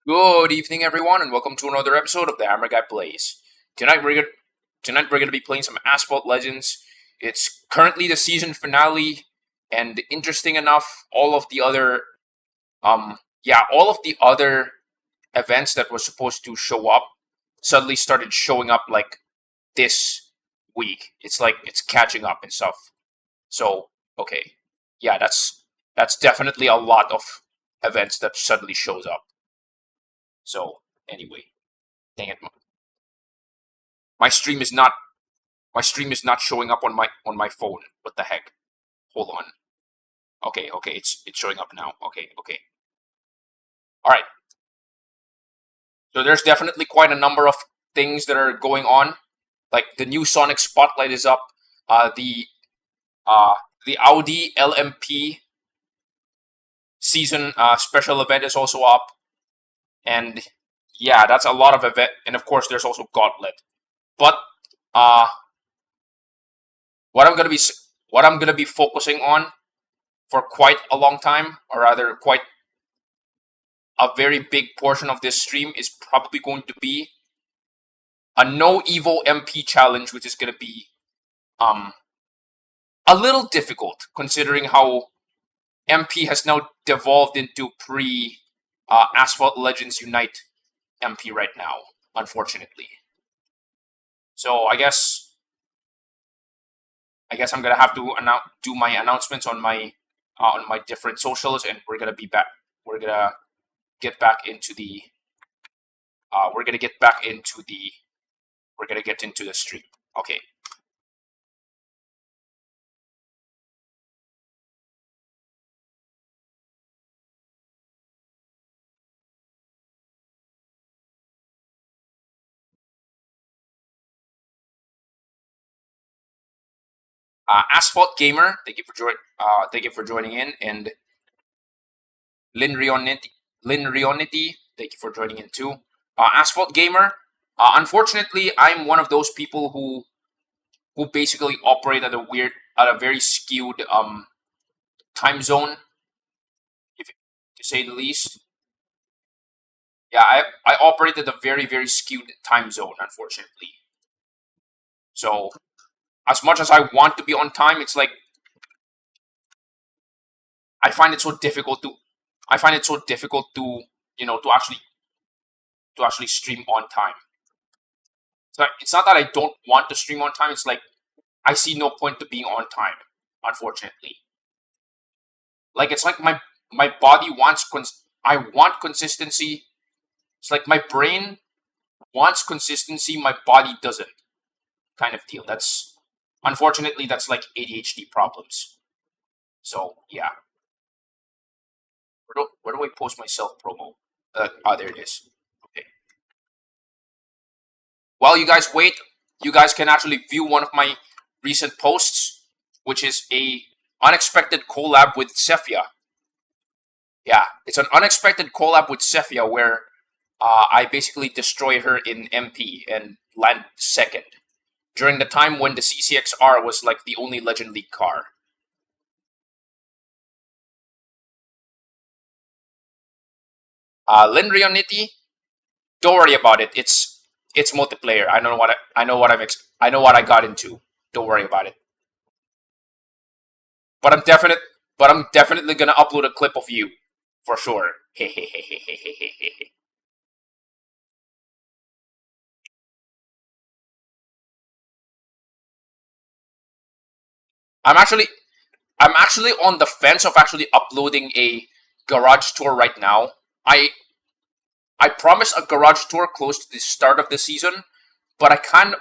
Good evening, everyone, and welcome to another episode of the Hammer Guy Plays. Tonight we're gonna tonight we're gonna be playing some Asphalt Legends. It's currently the season finale, and interesting enough, all of the other events that were supposed to show up suddenly started showing up like this week. It's like it's catching up and stuff. So okay, yeah, that's definitely a lot of events that suddenly shows up. So anyway, dang it, My stream is not my stream is not showing up on my phone. What the heck? Hold on. Okay, it's showing up now. Okay. All right. So there's definitely quite a number of things that are going on. Like the new Sonic Spotlight is up. Uh, the uh, the Audi LMP season special event is also up, and yeah, that's a lot of event. And of course, there's also Gauntlet. But uh, what I'm gonna be what I'm gonna be focusing on for quite a long time, or rather, quite a very big portion of this stream, is probably going to be a No-Evo MP challenge, which is going to be um a little difficult considering how MP has now devolved into pre Asphalt Legends Unite MP right now, unfortunately. So I guess I'm gonna have to do my announcements on my different socials, and we're gonna be back. We're gonna get back into the. We're gonna get back into the. We're gonna get into the stream. Okay. Asphalt Gamer, thank you for joining in, and Lynn Rionity, thank you for joining in too. Asphalt Gamer, unfortunately, I'm one of those people who basically operate at a very skewed time zone, if to say the least. Yeah, I operate at a very skewed time zone, unfortunately. So as much as I want to be on time, it's like I find it so difficult to I find it so difficult to to actually stream on time. It's not that I don't want to stream on time. It's like I see no point to being on time. Unfortunately, like it's like my body wants I want consistency. It's like my brain wants consistency. My body doesn't. Kind of deal. That's unfortunately that's like ADHD problems. So yeah, where do I post my self promo? There it is. Okay. While you guys wait, you guys can actually view one of my recent posts, which is a unexpected collab with Cephia. Yeah, it's an unexpected collab with Cephia where I basically destroy her in MP and land second during the time when the CCXR was like the only Legend League car. Lynrionity, don't worry about it. It's multiplayer. I know what I got into. Don't worry about it. But I'm definitely gonna upload a clip of you for sure. I'm actually I'm actually on the fence of actually uploading a garage tour right now. I promised a garage tour close to the start of the season, but I can't.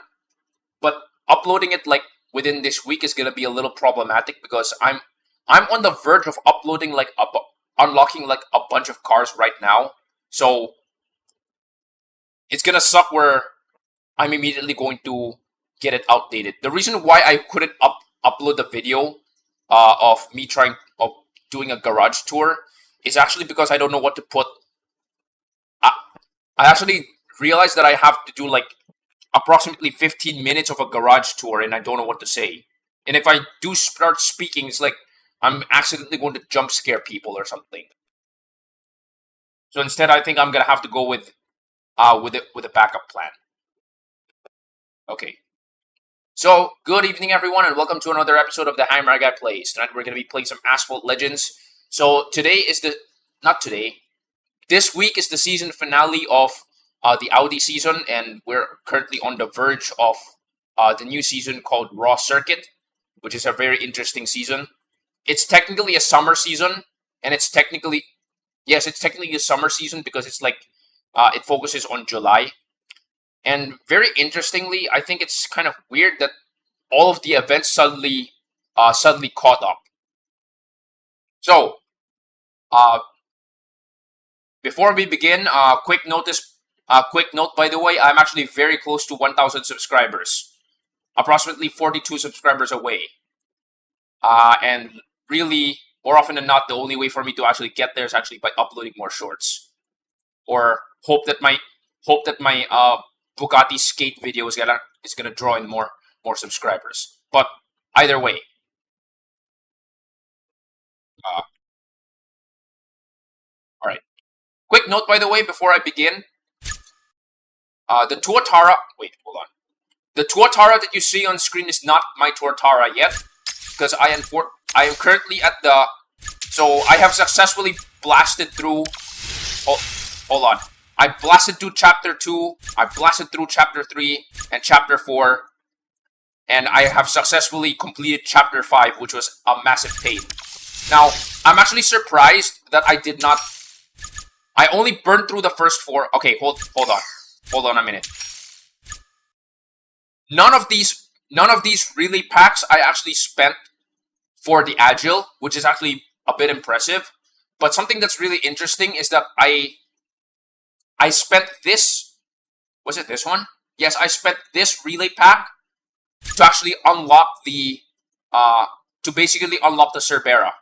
But uploading it like within this week is gonna be a little problematic because I'm on the verge of uploading unlocking like a bunch of cars right now. So it's gonna suck where I'm immediately going to get it outdated. The reason why I couldn't upload the video of me trying of doing a garage tour is actually because I don't know what to put. I, I actually realized that I have to do like approximately 15 minutes of a garage tour, and I don't know what to say. And if I do start speaking, it's like I'm accidentally going to jump scare people or something. So instead, I think I'm gonna have to go with a backup plan. Okay. So good evening, everyone, and welcome to another episode of the Hammer Guy Plays. Tonight we're gonna be playing some Asphalt Legends. So this week is the season finale of the Audi season, and we're currently on the verge of the new season called Raw Circuit, which is a very interesting season. It's technically a summer season, and it's technically a summer season because it's like it focuses on July. And very interestingly, I think it's kind of weird that all of the events suddenly caught up. So, before we begin, quick note by the way, I'm actually very close to 1,000 subscribers, approximately 42 subscribers away. And really, more often than not, the only way for me to actually get there is actually by uploading more shorts, or hope that my Bugatti skate video is gonna draw in more subscribers. But either way, all right. Quick note, by the way, before I begin, the Tuatara. Wait, hold on. The Tuatara that you see on screen is not my Tuatara yet, because I am currently at the. So I have successfully blasted through. Hold on. I blasted through Chapter 2, I blasted through Chapter 3, and Chapter 4, and I have successfully completed Chapter 5, which was a massive pain. Now, I'm actually surprised that I did not... I only burned through the first 4... Okay, hold on. Hold on a minute. None of these relay packs I actually spent for the Agile, which is actually a bit impressive. But something that's really interesting is that I spent this, was it this one? Yes, I spent this relay pack to actually unlock the, to basically unlock the Cerbera.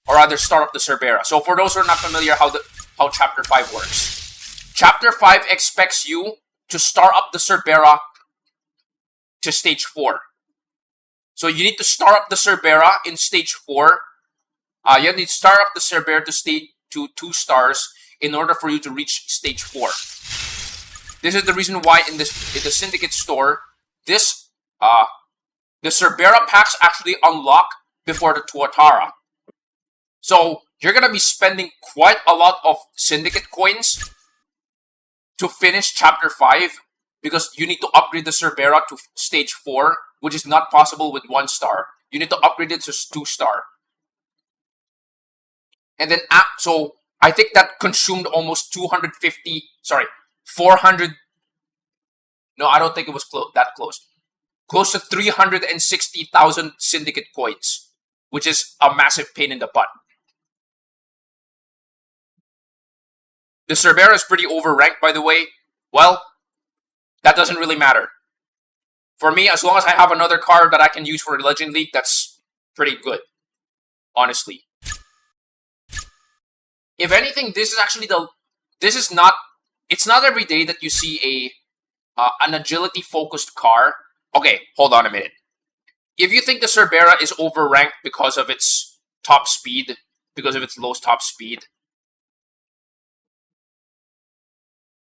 Or rather, start up the Cerbera. So for those who are not familiar how Chapter 5 works. Chapter 5 expects you to start up the Cerbera to Stage 4. So you need to start up the Cerbera in Stage 4. You need to start up the Cerbera to 2 stars in order for you to reach Stage 4. This is the reason why in the Syndicate store, the Cerbera packs actually unlock before the Tuatara. So you're gonna be spending quite a lot of Syndicate coins to finish Chapter 5 because you need to upgrade the Cerbera to Stage 4, which is not possible with 1 star. You need to upgrade it to 2 star. And then, so I think that consumed almost 400... No, I don't think it was that close. Close to 360,000 Syndicate coins, which is a massive pain in the butt. The Cerbera is pretty overranked, by the way. Well, that doesn't really matter. For me, as long as I have another card that I can use for Legend League, that's pretty good. Honestly. If anything, it's not every day that you see an agility focused car. Okay, hold on a minute. If you think the Cerbera is overranked because of its top speed, because of its low top speed,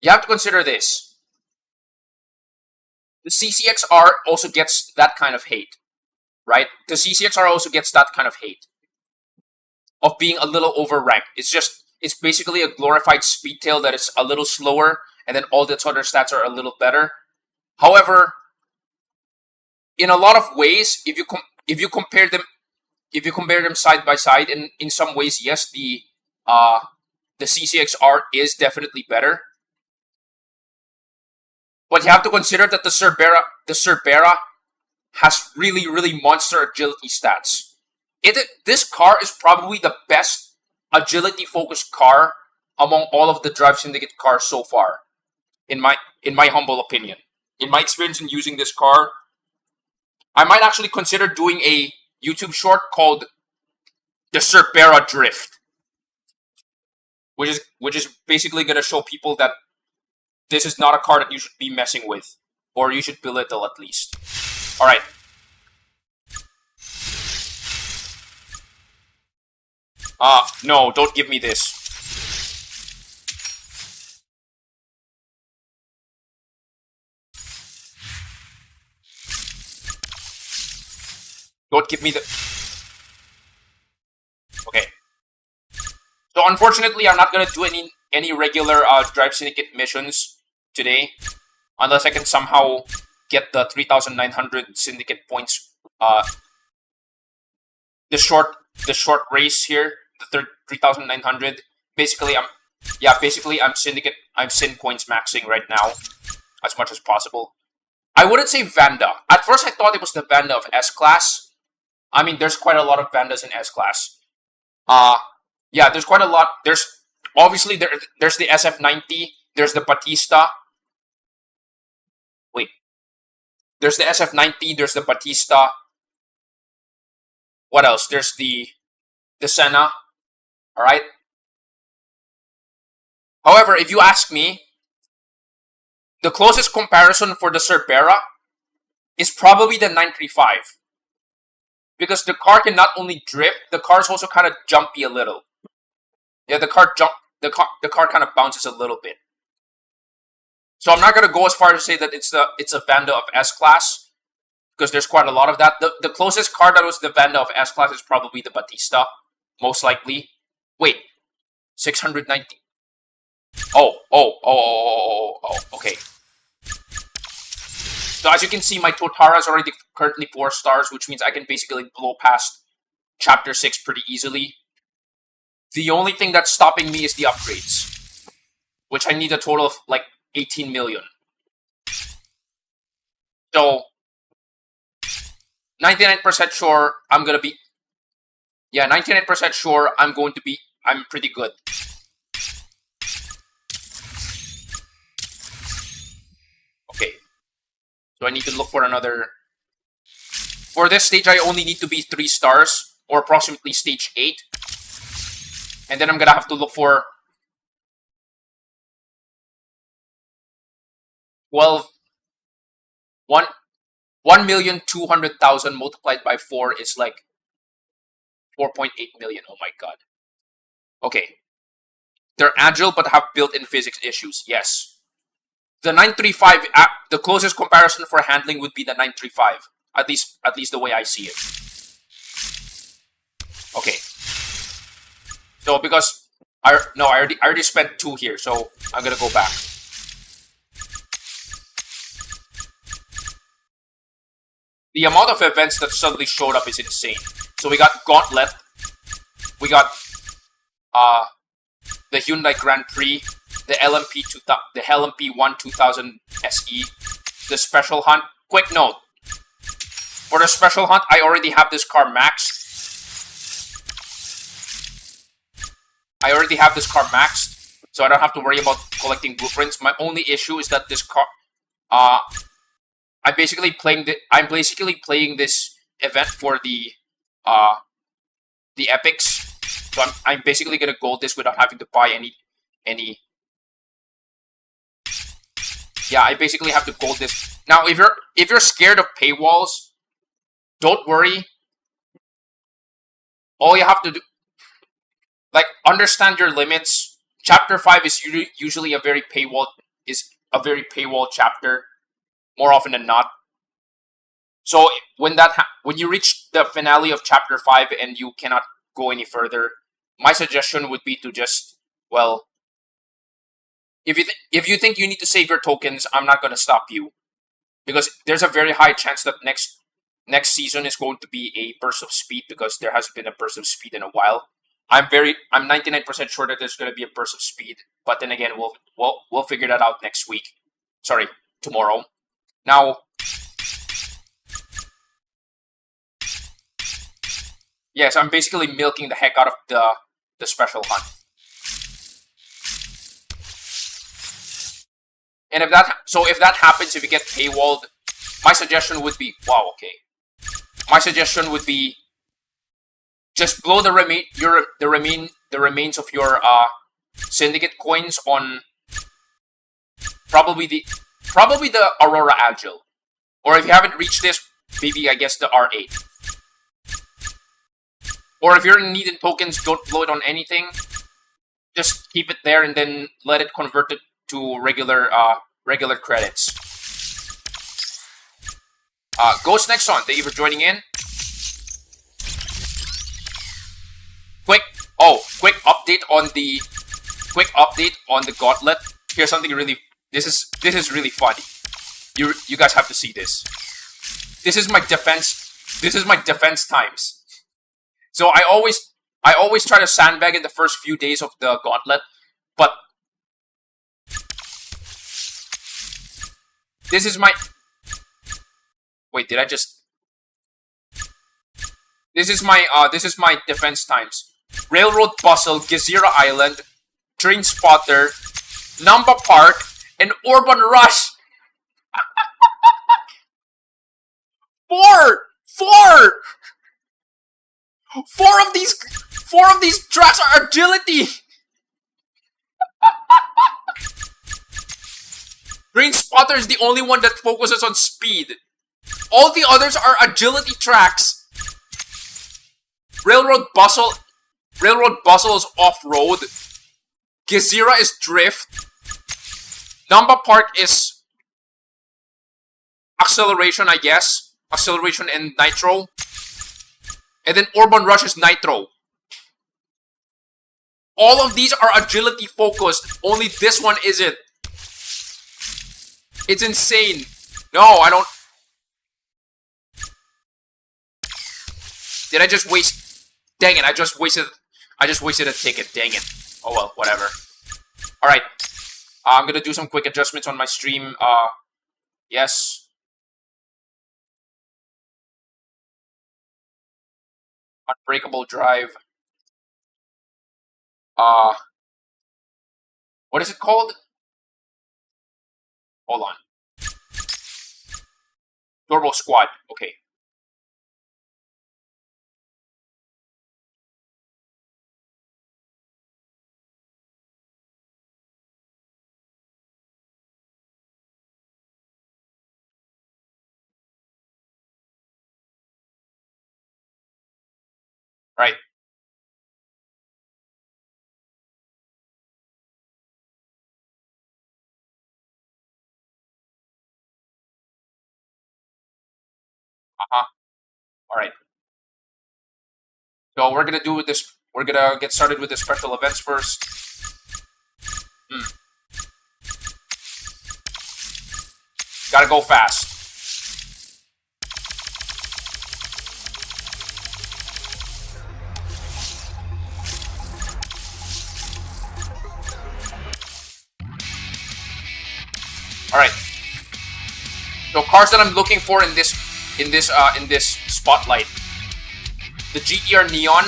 you have to consider this. The CCXR also gets that kind of hate, right? The CCXR also gets that kind of hate of being a little overranked. It's basically a glorified Speedtail that is a little slower, and then all its other stats are a little better. However, in a lot of ways, if you compare them side by side, and in some ways, yes, the CCXR is definitely better. But you have to consider that the Cerbera has really, really monster agility stats. This car is probably the best agility-focused car among all of the Drive Syndicate cars so far, in my humble opinion. In my experience in using this car, I might actually consider doing a YouTube short called the Cerbera Drift, which is basically going to show people that this is not a car that you should be messing with, or you should belittle at least. All right. No, don't give me this. give me the... Okay. So unfortunately, I'm not gonna do any regular Drive Syndicate missions today, unless I can somehow get the 3,900 Syndicate points. The short race here, the 3,900. Basically, I'm Syndicate. I'm Syn coins maxing right now, as much as possible. I wouldn't say Vanda. At first, I thought it was the Vanda of S-Class. I mean, there's quite a lot of Vandas in S-Class. Yeah, there's quite a lot. There's obviously there's the SF-90. There's the Batista. Wait. There's the SF-90. There's the Batista. What else? There's the Senna. All right. However, if you ask me, the closest comparison for the Cerbera is probably the 935. Because the car can not only drift, the car is also kind of jumpy a little. Yeah, the car kind of bounces a little bit. So I'm not gonna go as far as to say that it's a Vanda of S-Class, because there's quite a lot of that. The closest car that was the Vanda of S-Class is probably the Batista, most likely. Wait, 690. Okay. So as you can see, my Totara is already currently 4 stars, which means I can basically blow past Chapter 6 pretty easily. The only thing that's stopping me is the upgrades, which I need a total of like 18 million. So, 99% sure I'm gonna be... Yeah, 99% sure I'm pretty good. Okay. So I need to look for another... For this stage, I only need to be 3 stars, or approximately stage 8. And then I'm gonna have to look for 1,200,000 multiplied by 4 is like 4.8 million. Oh my god. Okay. They're agile but have built-in physics issues. Yes. The 935, the closest comparison for handling would be the 935. At least the way I see it. Okay. So because I already spent 2 here, so I'm gonna go back. The amount of events that suddenly showed up is insane. So we got Gauntlet, we got the Hyundai Grand Prix, the LMP1 2000 SE, the Special Hunt. Quick note: for the Special Hunt, I already have this car maxed. So I don't have to worry about collecting blueprints. My only issue is that this car, I'm basically playing this event for the epics. So I'm basically gonna gold this without having to buy any. Yeah, I basically have to gold this. Now, if you're scared of paywalls, don't worry. All you have to do, like, understand your limits. Chapter 5 is usually a very paywall chapter, more often than not. So when you reach the finale of Chapter 5 and you cannot go any further, my suggestion would be to just, well, if you think you need to save your tokens, I'm not going to stop you, because there's a very high chance that next season is going to be a burst of speed, because there hasn't been a burst of speed in a while. I'm 99% sure that there's going to be a burst of speed, but then again, we'll figure that out next week. Sorry, tomorrow. Now, yes, I'm basically milking the heck out of the Special Hunt. And if that happens, if you get paywalled, my suggestion would be, wow, okay. My suggestion would be, just blow the remains of your Syndicate coins on probably the Aurora Agile, or if you haven't reached this, maybe I guess the R8. Or if you're in need in tokens, don't blow it on anything. Just keep it there and then let it convert it to regular credits. Ghost Nexon, thank you for joining in. update on the Gauntlet. Here's something really. This is really funny. You guys have to see this. This is my defense times. So I always try to sandbag in the first few days of the Gauntlet, but this is my. Wait, did I just? This is my defense times. Railroad Bustle, Gezira Island, Train Spotter, Namba Park, and Urban Rush. Four of these tracks are agility. Train Spotter is the only one that focuses on speed. All the others are agility tracks. Railroad Bustle is off-road. Gezira is drift. Namba Park is acceleration, I guess. Acceleration and nitro. And then Urban Rush is nitro. All of these are agility focused. Only this one isn't. It's insane. No, I don't. Did I just waste? Dang it! I just wasted a ticket. Dang it. Oh well, whatever. All right. I'm gonna do some quick adjustments on my stream. Yes. Unbreakable drive. What is it called? Hold on. Turbo Squad. Okay. Right. All right. So we're gonna do this. We're gonna get started with the special events first. Gotta go fast. All right. So cars that I'm looking for in this spotlight. The GTR Neon.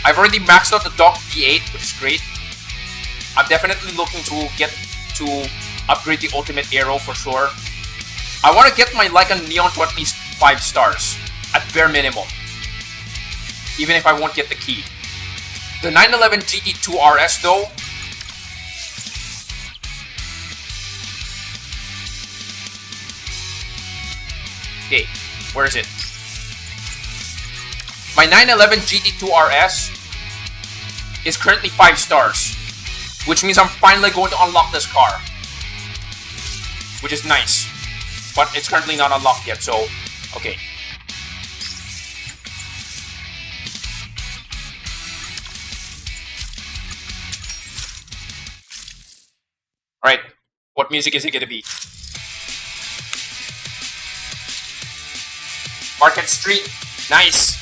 I've already maxed out the Dock D8, which is great. I'm definitely looking to upgrade the Ultimate Aero for sure. I want to get my Leica Neon to at least 5 stars at bare minimum, even if I won't get the key. The 911 GT2 RS though. Okay, where is it? My 911 GT2 RS is currently 5 stars, which means I'm finally going to unlock this car, which is nice, but it's currently not unlocked yet, so, okay. Alright, what music is it gonna be? Market Street, nice.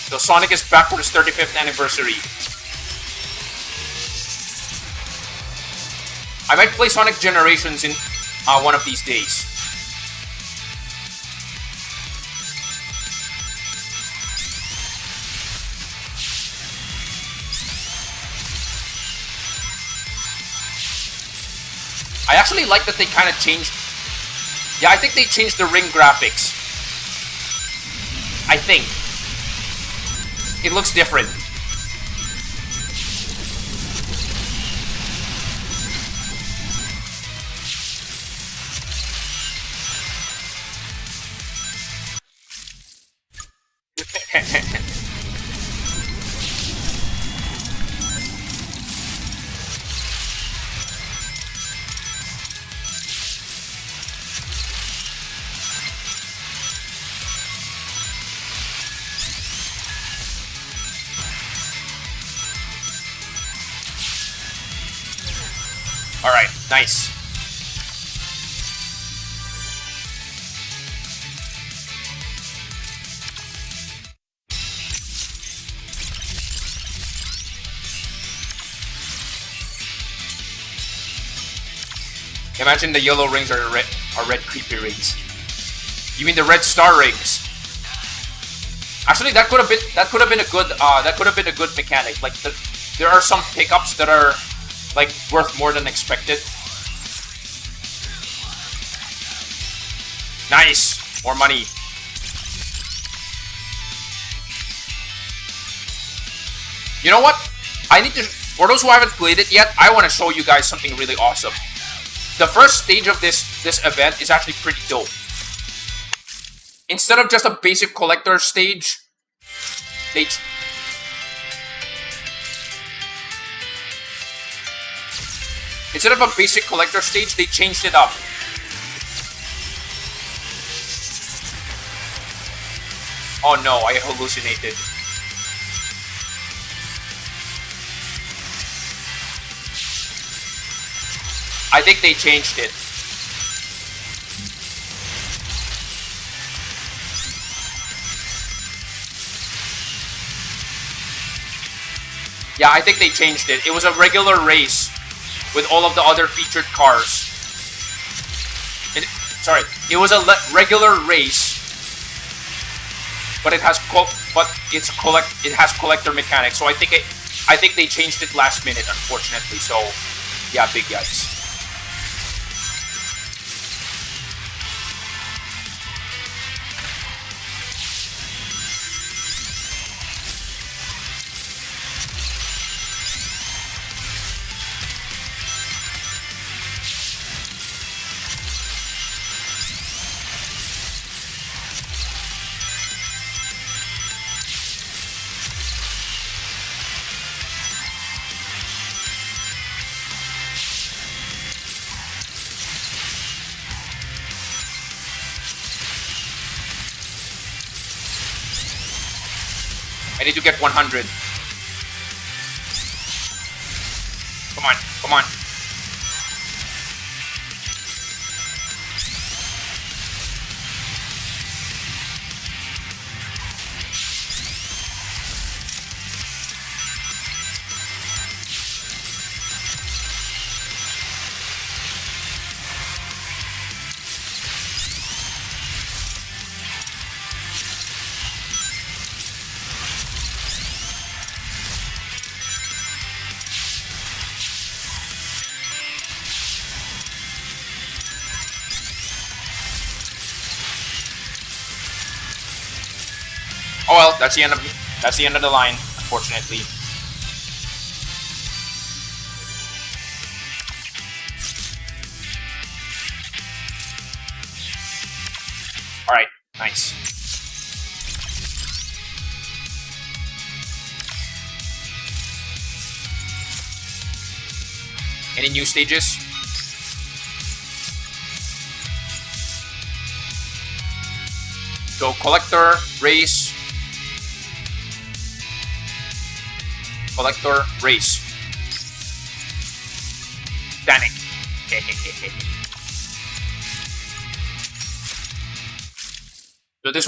So Sonic is back for his 35th anniversary. I might play Sonic Generations in one of these days. I actually like that they kind of changed. Yeah, I think they changed the ring graphics. I think. It looks different. Nice. Imagine the yellow rings are red creepy rings. You mean the red star rings? Actually, that could have been a good mechanic. Like there are some pickups that are like worth more than expected. Nice, more money. You know what? I need to. For those who haven't played it yet, I want to show you guys something really awesome. The first stage of this event is actually pretty dope. Instead of just a basic collector stage, instead of a basic collector stage, they changed it up. Oh no, I hallucinated. I think they changed it. Yeah, I think they changed it. It was a regular race with all of the other featured cars. It was a regular race, but it has collector mechanics. So I think they changed it last minute, unfortunately. So yeah, big yikes. I need to get 100. Come on, come on. Oh well, that's the end of the line, unfortunately. Alright, nice. Any new stages? Go collector, race. Collector, race. Panic. So this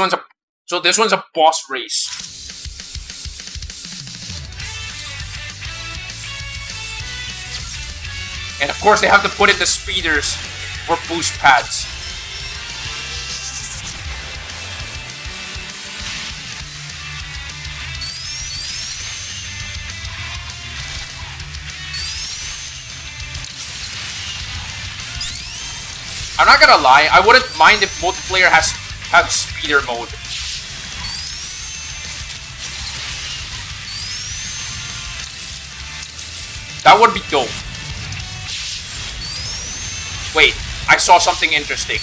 one's a boss race. And of course they have to put in the speeders for boost pads. I'm not gonna lie, I wouldn't mind if multiplayer has speeder mode. That would be dope. Wait, I saw something interesting.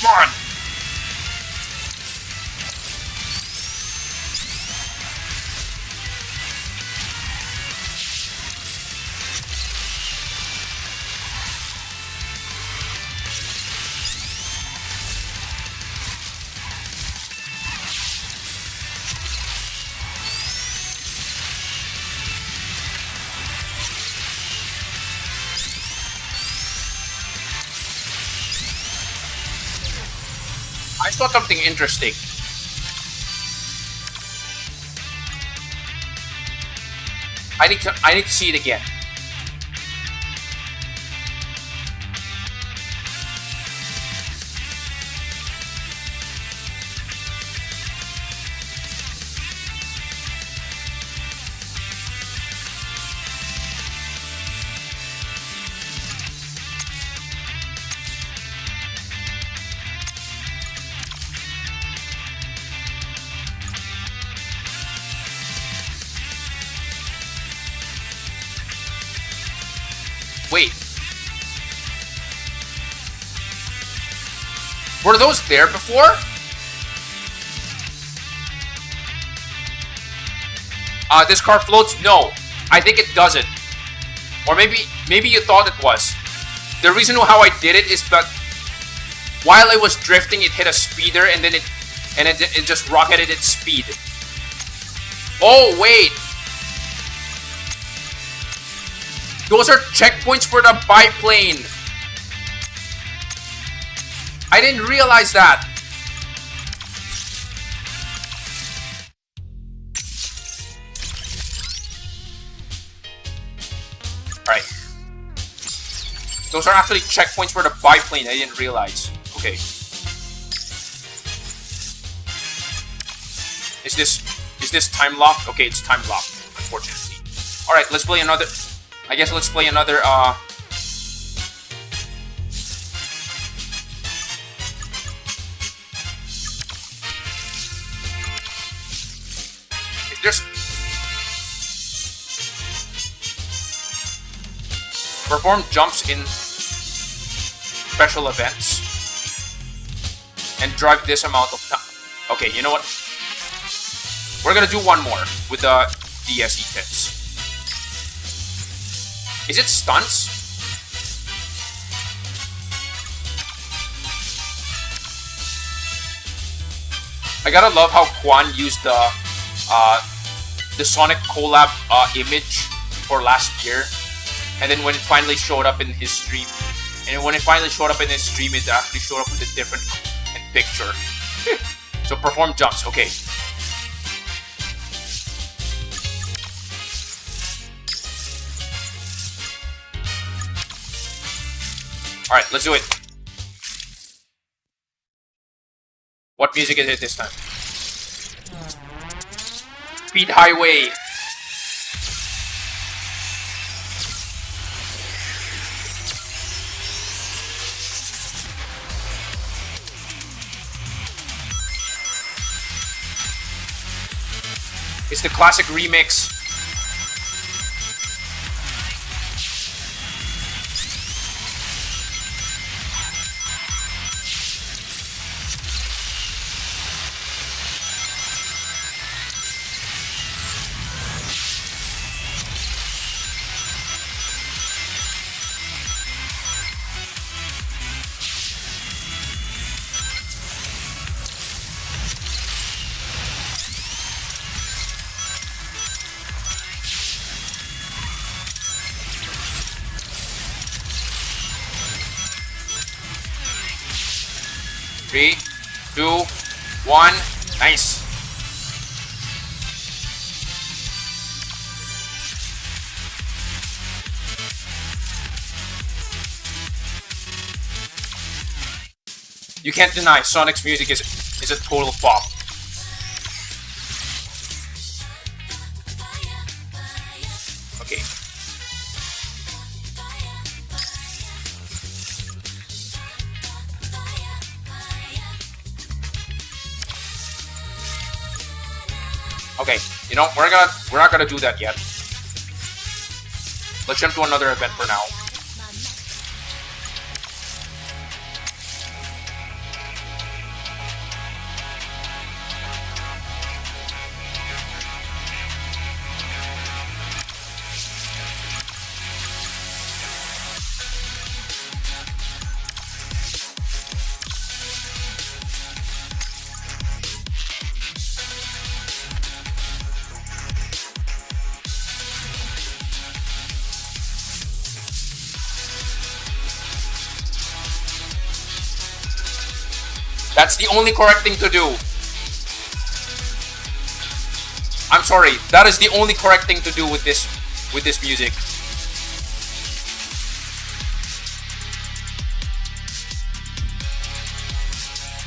Come on! I saw something interesting. I need to see it again. Wait. Were those there before? This car floats? No. I think it doesn't. Or maybe you thought it was. The reason how I did it is that while I was drifting, it hit a speeder and then it just rocketed its speed. Oh, wait. Those are checkpoints for the biplane. I didn't realize that. Alright. Those are actually checkpoints for the biplane. I didn't realize. Okay. Is this time locked? Okay, it's time locked, unfortunately. Alright, let's play another. I guess let's play another, if there's... Perform jumps in special events. And drive this amount of time. Okay, you know what? We're gonna do one more with the DSE tits. Is it stunts? I gotta love how Quan used the Sonic collab image for last year, and then when it finally showed up in his stream, it actually showed up with a different picture. So perform jumps. Okay. Alright, let's do it. What music is it this time? Speed Highway. It's the classic remix. Three, 2, 1, nice. You can't deny Sonic's music is a total pop. Okay. Okay, you know, we're not gonna do that yet. Let's jump to another event for now. That's the only correct thing to do. I'm sorry. That is the only correct thing to do with this music.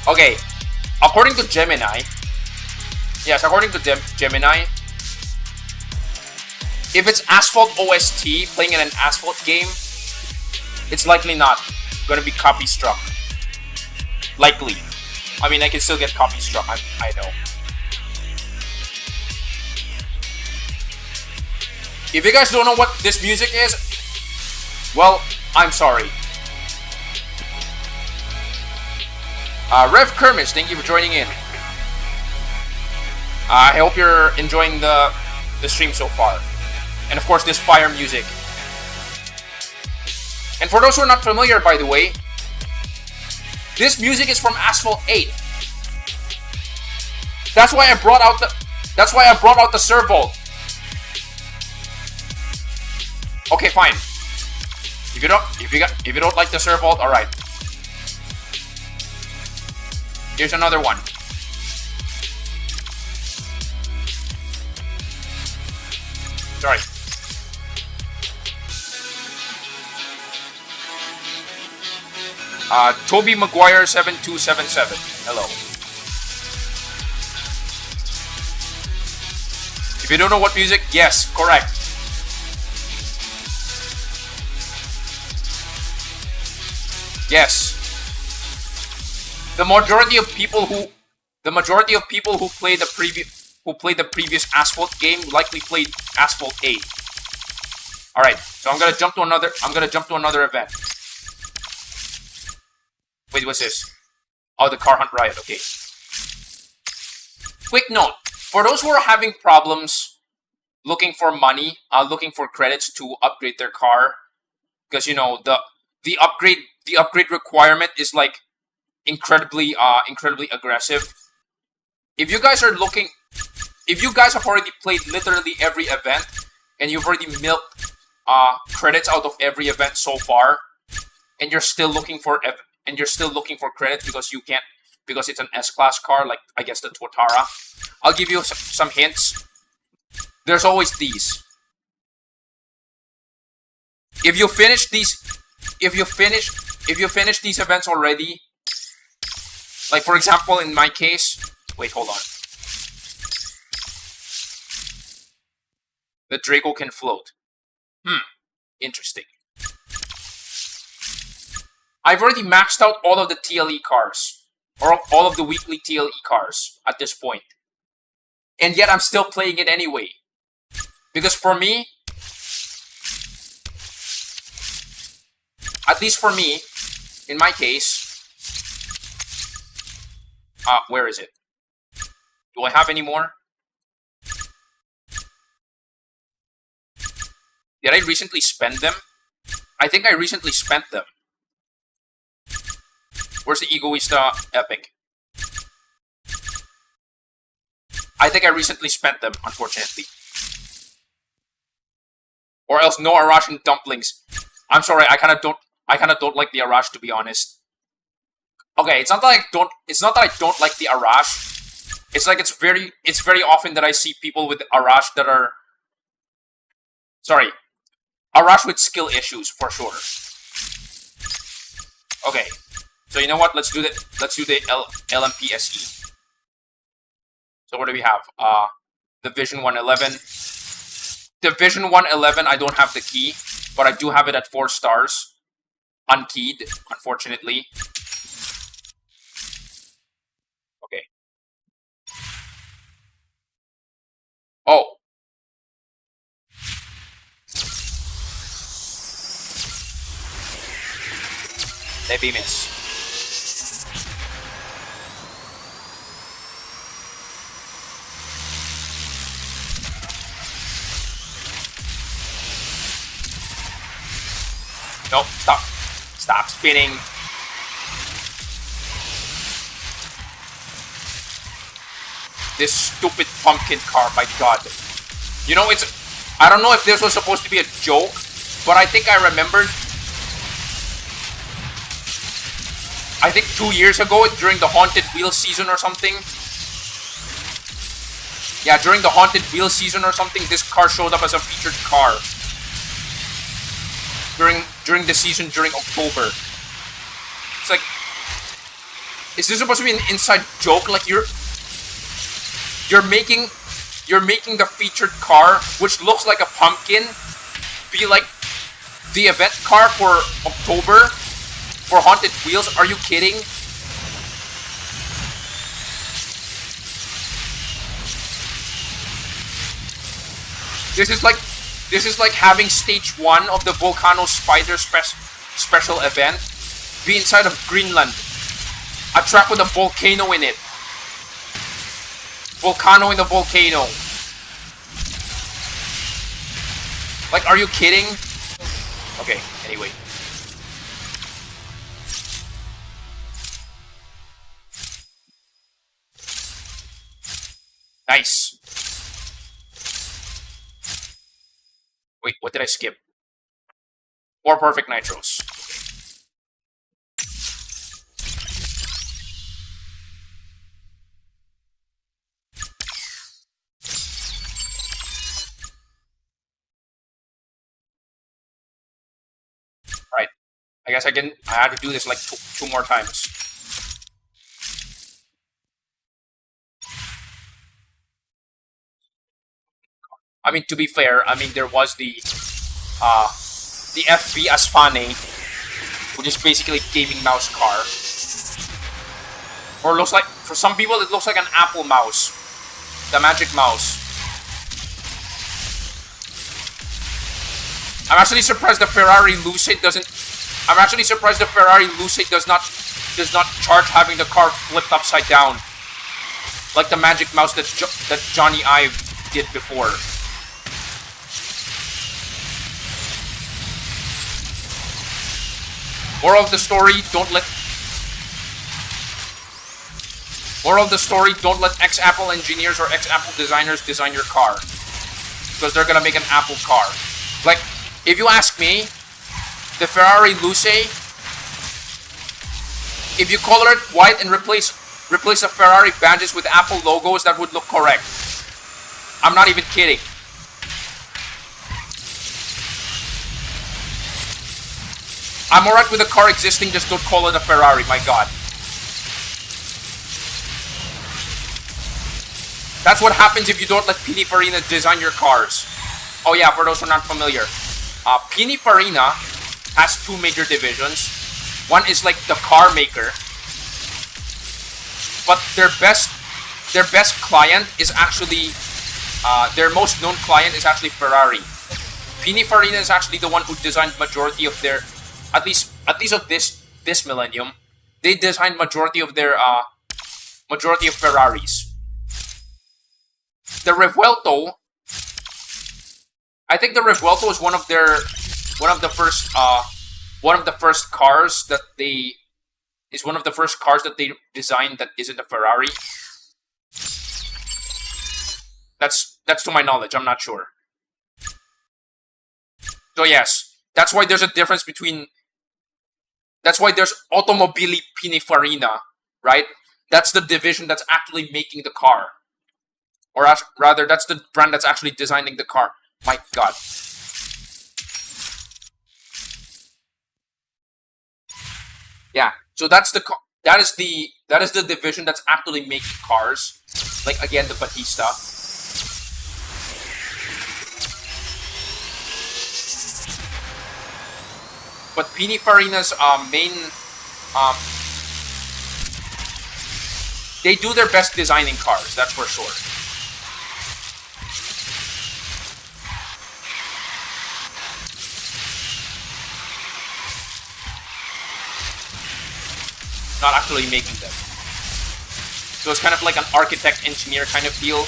Okay. According to Gemini. Yes, according to Gemini. If it's Asphalt OST playing in an Asphalt game, it's likely not gonna be copy struck. Likely. I mean, I can still get copy struck. I know. If you guys don't know what this music is, well, I'm sorry. Rev Kermish, thank you for joining in. I hope you're enjoying the stream so far. And of course, this fire music. And for those who are not familiar, by the way, this music is from Asphalt 8. That's why I brought out the servo. Okay, fine. If you don't like the servo, all right. Here's another one. Sorry. Toby Maguire 7277. Hello. If you don't know what music, yes, correct. Yes. The majority of people who play the previous Asphalt game likely played Asphalt 8. All right. So I'm going to jump to another event. Wait, what's this? Oh, the car hunt riot. Okay. Quick note. For those who are having problems looking for money, looking for credits to upgrade their car, because you know the upgrade requirement is like incredibly aggressive. If you guys have already played literally every event and you've already milked credits out of every event so far, and you're still looking for credits because it's an S-Class car, like I guess the Tuatara, I'll give you some hints. There's always these. If you finish these events already, like for example in my case, wait, hold on. The Draco can float. Interesting. I've already maxed out all of the TLE cars, or all of the weekly TLE cars at this point. And yet I'm still playing it anyway. Because for me, at least for me, in my case, where is it? Do I have any more? Did I recently spend them? I think I recently spent them. Where's the Egoista Epic? I think I recently spent them, unfortunately. Or else no Arash and dumplings. I'm sorry, I kind of don't like the Arash, to be honest. Okay, it's not that I don't like the Arash. It's like it's very often that I see people with Arash that are Arash with skill issues for sure. Okay. So you know what? Let's do the LMPSE. So what do we have? Division 111. Division 111, I don't have the key, but I do have it at 4 stars. Unkeyed, unfortunately. Okay. Oh. Maybe miss. Nope, stop. Stop spinning. This stupid pumpkin car, my god. You know, I don't know if this was supposed to be a joke, but I think I remembered I think 2 years ago during the Haunted Wheel season or something. Yeah, during the Haunted Wheel season or something, this car showed up as a featured car. During the season during October. It's like, is this supposed to be an inside joke? Like you're making the featured car, which looks like a pumpkin, be like the event car for October for Haunted Wheels? Are you kidding? This is like having stage 1 of the Volcano Spider special event be inside of Greenland. A track with a volcano in it. Volcano in the volcano. Like, are you kidding? Okay, anyway. Nice. Wait, what did I skip? 4 perfect nitros. Right. I guess I had to do this like two more times. I mean, to be fair, I mean, there was the FB Asfane, which is basically gaming mouse car. Or looks like, for some people, it looks like an Apple mouse. The Magic Mouse. I'm actually surprised the Ferrari Lucid doesn't... I'm actually surprised the Ferrari Lucid does not charge having the car flipped upside down. Like the Magic Mouse that Johnny Ive did before. Moral of the story, don't let ex-Apple engineers or ex-Apple designers design your car. Because they're gonna make an Apple car. Like, if you ask me, the Ferrari Luce, if you color it white and replace the Ferrari badges with Apple logos, that would look correct. I'm not even kidding. I'm alright with the car existing, just don't call it a Ferrari, my god. That's what happens if you don't let Pininfarina design your cars. Oh yeah, for those who are not familiar. Pininfarina has 2 major divisions. One is like the car maker. But their best client is actually, their most known client is actually Ferrari. Pininfarina is actually the one who designed majority of their, at least of this millennium, they designed majority of Ferraris. The Revuelto, I think the Revuelto is one of the first cars that they designed that isn't a Ferrari. That's to my knowledge. I'm not sure. So yes, that's why there's a difference between. That's why there's Automobili Pininfarina, right? That's the division that's actually making the car. Or rather, that's the brand that's actually designing the car. My god. Yeah, so that is the division that's actually making cars. Like again, the Batista. But Pininfarina's main they do their best designing cars, that's for sure. Not actually making them. So it's kind of like an architect-engineer kind of deal.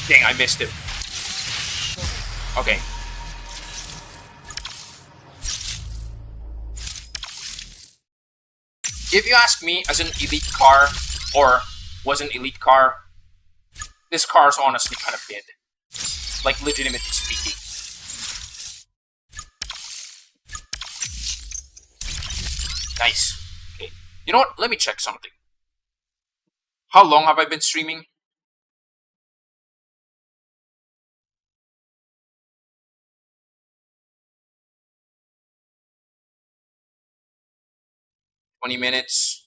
Dang, I missed him. Okay. If you ask me, as an elite car, or was an elite car, this car is honestly kind of mid. Like, legitimately speaking. Nice. Okay. You know what? Let me check something. How long have I been streaming? $20 minutes.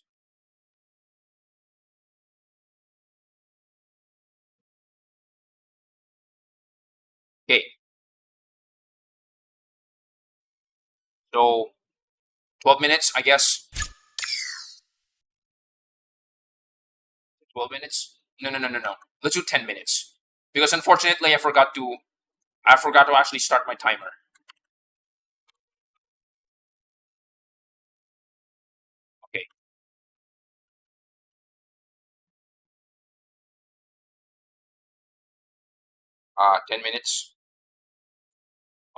Okay. So, 12 minutes, I guess. 12 minutes? No. Let's do 10 minutes. Because unfortunately, I forgot to actually start my timer. Okay. 10 minutes.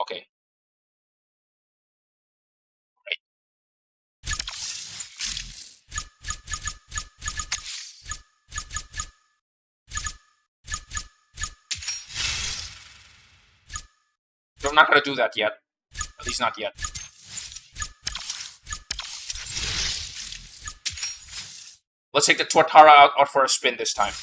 Okay. Right. So I'm not gonna do that yet. At least not yet. Let's take the Tortara out for a spin this time.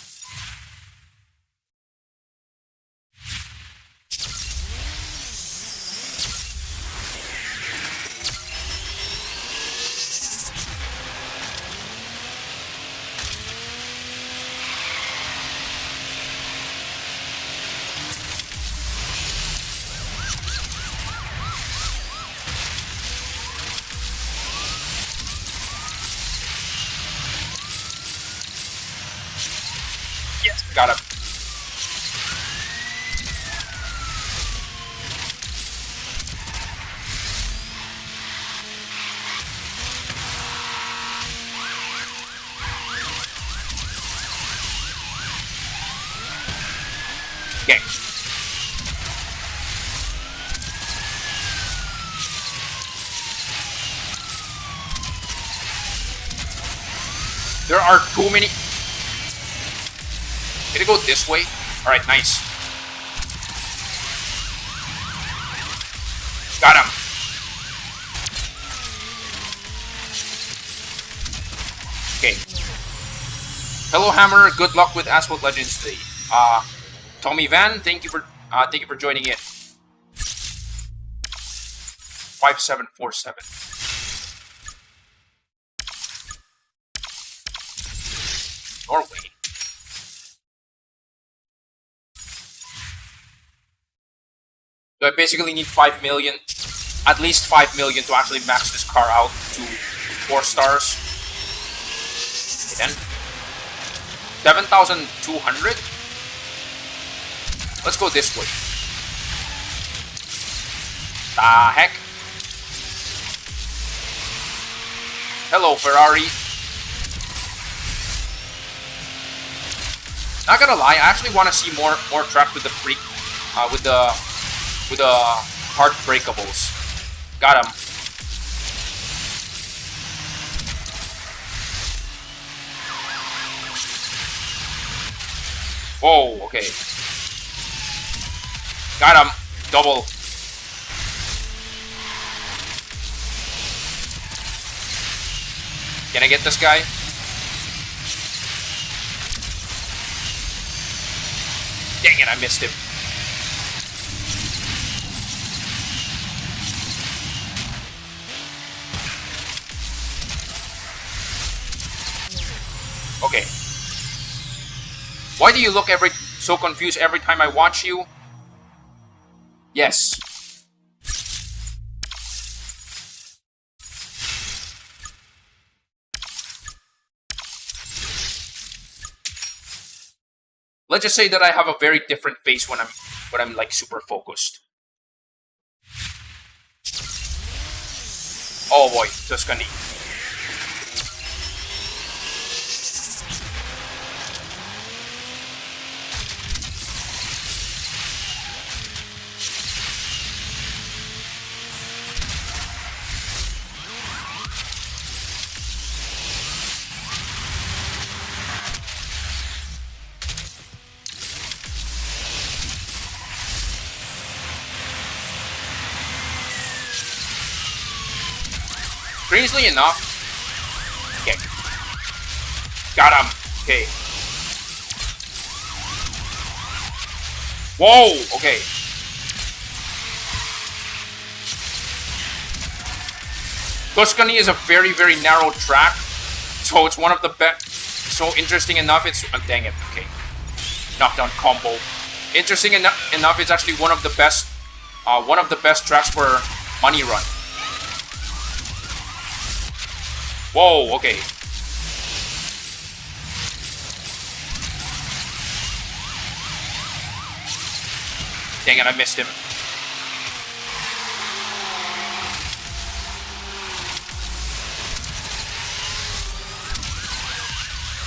Yes, got him. Okay. There are too many. Did it go this way? Alright, nice. Got him. Okay. Hello, Hammer. Good luck with Asphalt Legends today. Tommy Van, thank you for joining in. 5747. Norway. So I basically need 5 million, at least 5 million to actually max this car out to 4 stars. Okay, then 7,200. Let's go this way. The heck? Hello, Ferrari. Not gonna lie, I actually want to see more tracks with the with the hard breakables. Got him. Whoa, okay. Got him. Double. Can I get this guy? Dang it, I missed him. Okay. Why do you look so confused every time I watch you? Yes. Let's just say that I have a very different face when I'm like super focused. Oh boy, Tuscany. Strangely enough. Okay. Got him. Okay. Whoa! Okay. Tuscany is a very, very narrow track. So it's one of the best. So interesting enough, it's... dang it. Okay. Knockdown combo. Interesting enough, it's actually one of the best tracks for money run. Whoa, okay. Dang it, I missed him.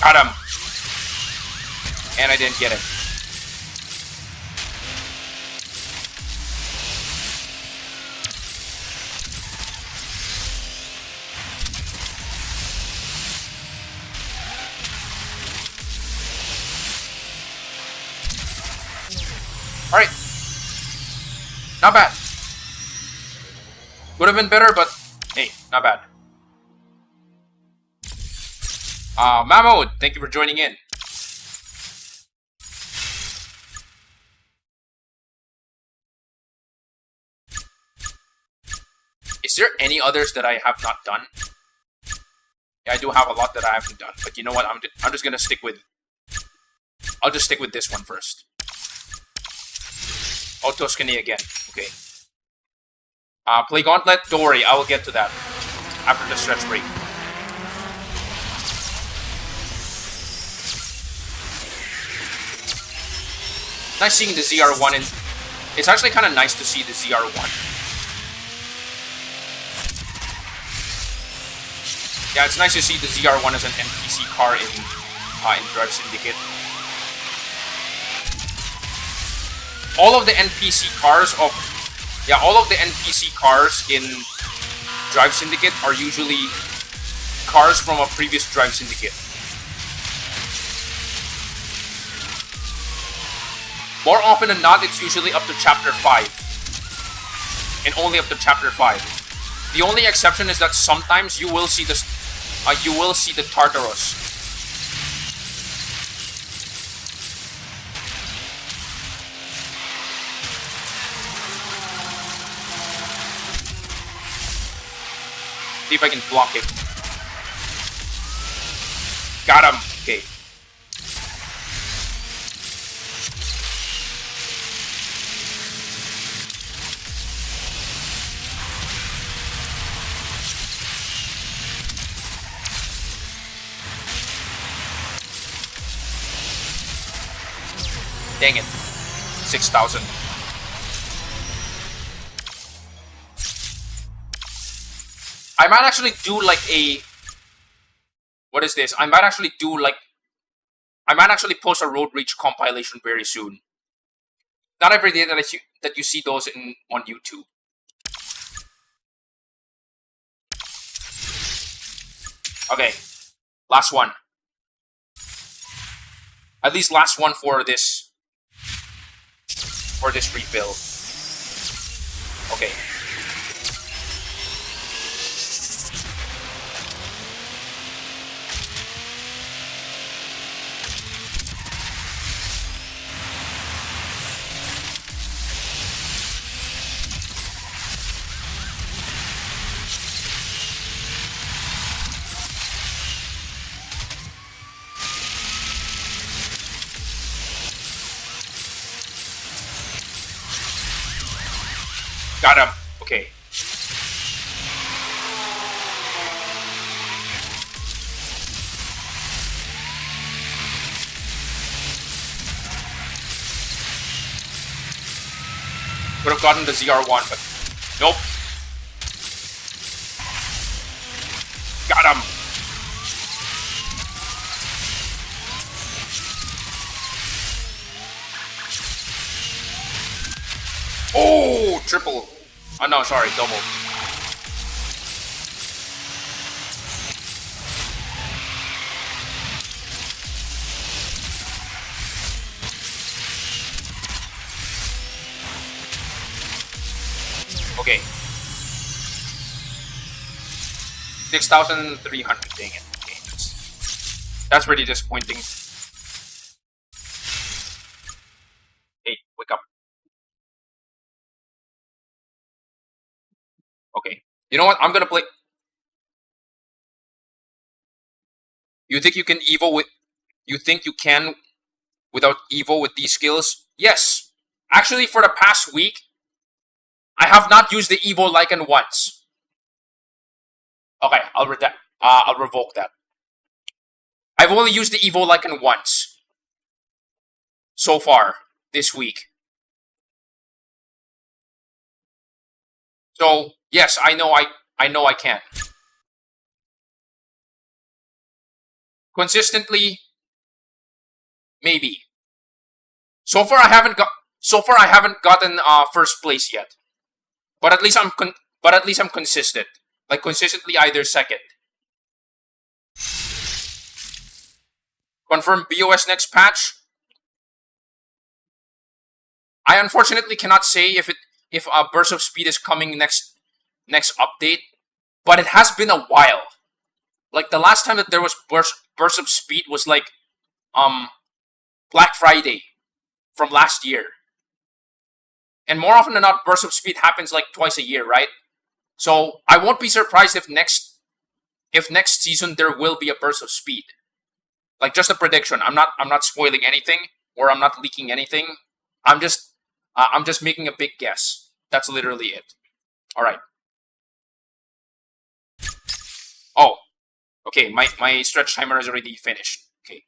Got him. And I didn't get him. Alright. Not bad. Would have been better, but hey, not bad. Mahmoud, thank you for joining in. Is there any others that I have not done? Yeah, I do have a lot that I haven't done, but you know what? I'm just gonna stick with. I'll just stick with this one first. Oh, Tuscany again. Okay. Play Gauntlet. Don't worry, I will get to that after the stretch break. Nice seeing the ZR1 in. It's actually kind of nice to see the ZR1. Yeah, it's nice to see the ZR1 as an NPC car in Drive Syndicate. All of the NPC cars in Drive Syndicate are usually cars from a previous Drive Syndicate. More often than not, it's usually up to Chapter 5. And only up to Chapter 5. The only exception is that sometimes you will see the Tartarus. See if I can block it. Got him. Okay. Dang it. 6,000. I might actually do like a... What is this? I might actually post a Road Reach compilation very soon. Not every day that you see those on YouTube. Okay. Last one. At least last one for this refill. Okay. Got him. Okay. Would have gotten the ZR1, but nope. Got him. Oh, triple. Oh no, sorry, double. Okay. 6,300. Dang it. Okay, that's pretty disappointing. Hey, wake up. Okay. You know what? I'm gonna play. You think you can Evo with? You think you can without Evo with these skills? Yes. Actually, for the past week, I have not used the Evo Lycan once. Okay, I'll revoke that. I've only used the Evo Lycan once so far this week. So yes, I know I can. Consistently, maybe. So far I haven't gotten first place yet. But at least I'm consistent. Like consistently either second. Confirm BOS next patch. I unfortunately cannot say if a burst of speed is coming next update, but it has been a while. Like the last time that there was burst of speed was like Black Friday from last year. And more often than not, burst of speed happens like twice a year, right? So I won't be surprised if next season there will be a burst of speed. Like just a prediction. I'm not spoiling anything or I'm not leaking anything. I'm just making a big guess. That's literally it. All right. Oh, okay. My stretch timer is already finished. Okay.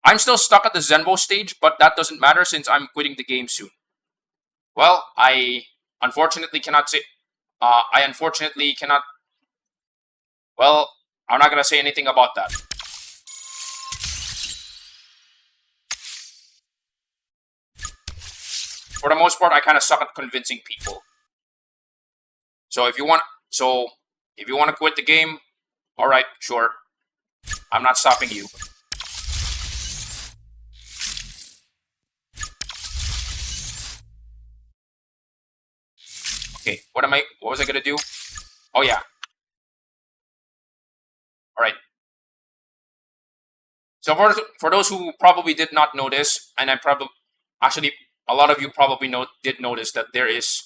I'm still stuck at the Zenvo stage, but that doesn't matter since I'm quitting the game soon. Well, I unfortunately cannot say. I unfortunately cannot. Well, I'm not gonna say anything about that. For the most part, I kind of suck at convincing people. So if you want to quit the game, all right, sure. I'm not stopping you. Okay, what was I gonna do? Oh yeah. All right. So for those who probably did not notice, and actually a lot of you probably did notice that there is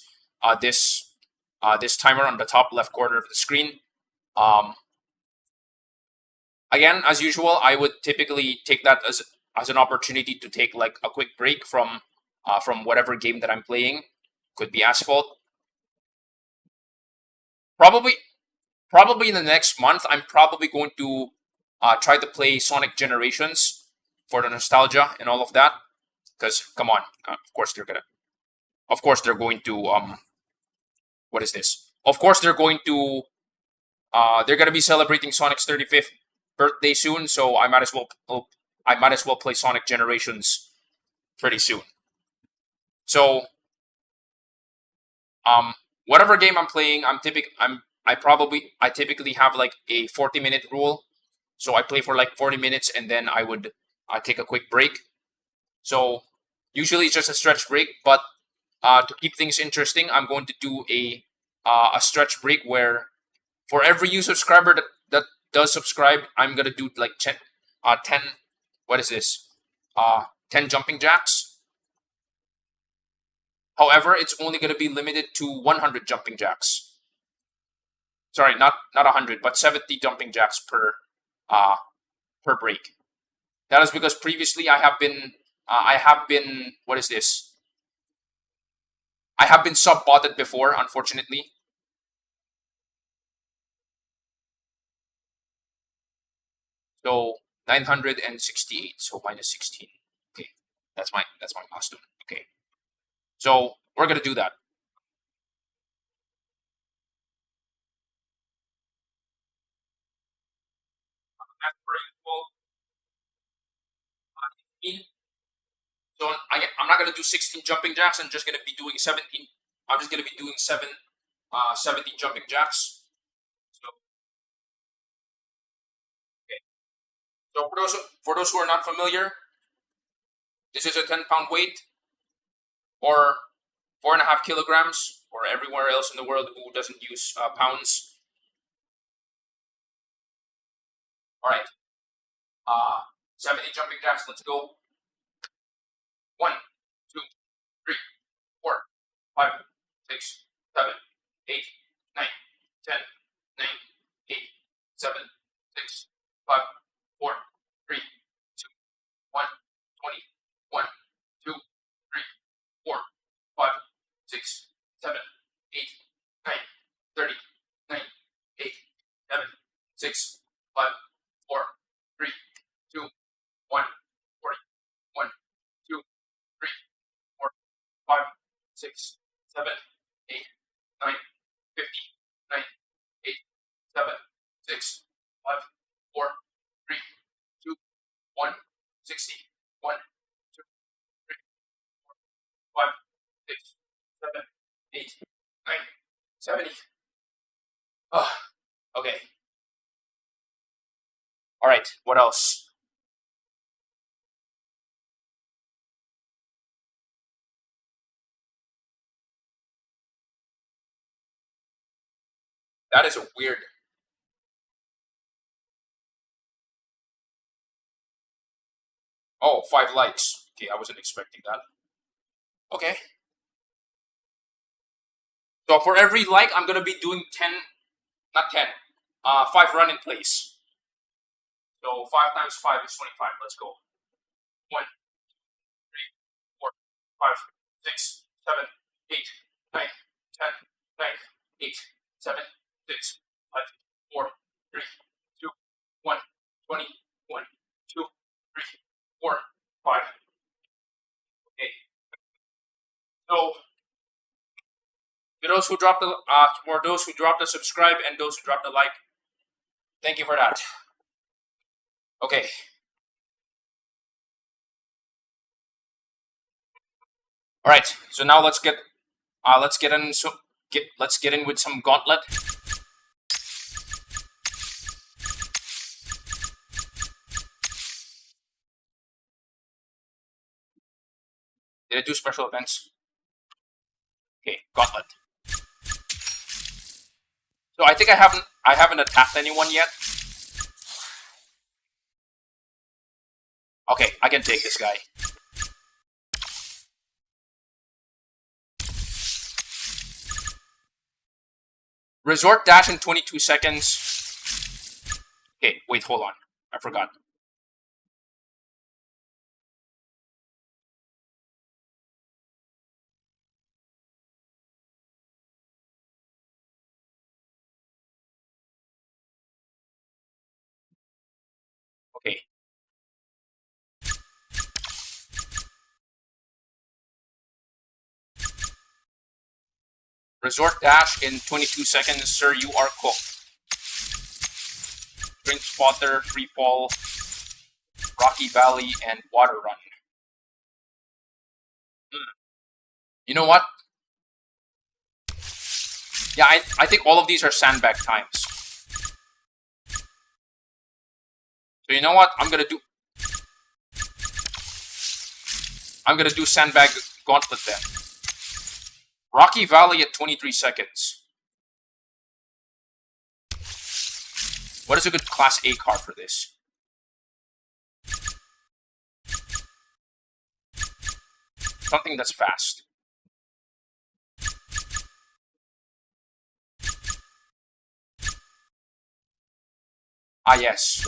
this timer on the top left corner of the screen. Again, as usual, I would typically take that as an opportunity to take like a quick break from whatever game that I'm playing. Could be Asphalt. Probably in the next month, I'm probably going to try to play Sonic Generations for the nostalgia and all of that. Because come on, of course they're going to what is this? Of course they're going to be celebrating Sonic's 35th birthday soon. So I might as well play Sonic Generations pretty soon. So whatever game I'm playing, I typically have like a 40-minute rule. So I play for like 40 minutes and then I would take a quick break. So usually it's just a stretch break, but to keep things interesting, I'm going to do a stretch break where for every new subscriber that does subscribe, I'm gonna do like 10 what is this? 10 jumping jacks. However, it's only gonna be limited to 100 jumping jacks. Sorry, not 100, but 70 jumping jacks per break. That is because previously I have been what is this? I have been sub-botted before, unfortunately. So 968. So minus 16. Okay, that's my milestone. Okay, so we're gonna do that. So I'm not gonna do 16 jumping jacks. I'm just gonna be doing 17. I'm just gonna be doing 17 jumping jacks. So okay. So for those who are not familiar, this is a 10-pound weight, or 4.5 kilograms, or everywhere else in the world who doesn't use pounds. All right. 70 jumping jacks. Let's go. 1, 2, 3, 4, 5, 6, 7, 8, 9, 10, 9, 8, 7, 6, 5, 4, 3, 2, 1, 20, 1, 2, 3, 4, 5, 6, 7, 8, 9, 30, 9, 8, 7, 6, 5, 4, 3, 2, 1, 40, 1, 2, 3, 4, 5, 6, 7, 8, 9, 50, 9, 8, 7, 6, 5, 4, 3, 2, 1, 60, 1, 2, 3, 4, 5, 6, 7, 8, 9, 70. Oh, okay. All right, what else? That is a weird. Oh, 5 likes. Okay, I wasn't expecting that. Okay. So for every like, I'm gonna be doing 10, not 10, 5 run in place. So 5 times 5 is 25. Let's go. 1, 3, 4, 5, 6, 7, 8, 9, 10, 9, 8, 7, 6, 5, 4, 3, 2, 1, 20, 1, 2, 3, 4, 5. Okay. So for those who dropped the subscribe and those who dropped the like, thank you for that. Okay. All right. So now let's get in with some Gauntlet. Did I do special events? Okay, Gauntlet. So I think I haven't attacked anyone yet. Okay, I can take this guy. Resort dash in 22 seconds. Okay, wait, hold on. I forgot. Okay. Resort dash in 22 seconds, sir, you are cooked. Drink spotter, free fall, Rocky Valley, and water run. You know what? Yeah, I think all of these are sandbag times. So you know what? I'm gonna do sandbag Gauntlet then. Rocky Valley at 23 seconds. What is a good Class A car for this? Something that's fast. Ah yes.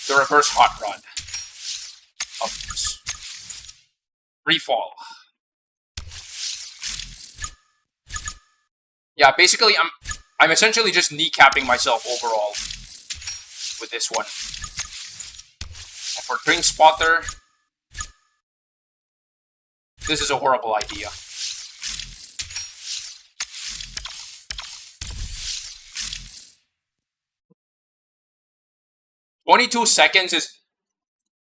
The reverse hot rod. Of course. Free fall. Yeah, basically I'm essentially just kneecapping myself overall with this one. And for Drink Spotter, this is a horrible idea. "22 seconds is...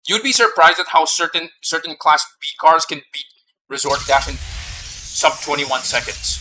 You'd be surprised at how certain Class B cars can beat Resort Dash in sub 21 seconds.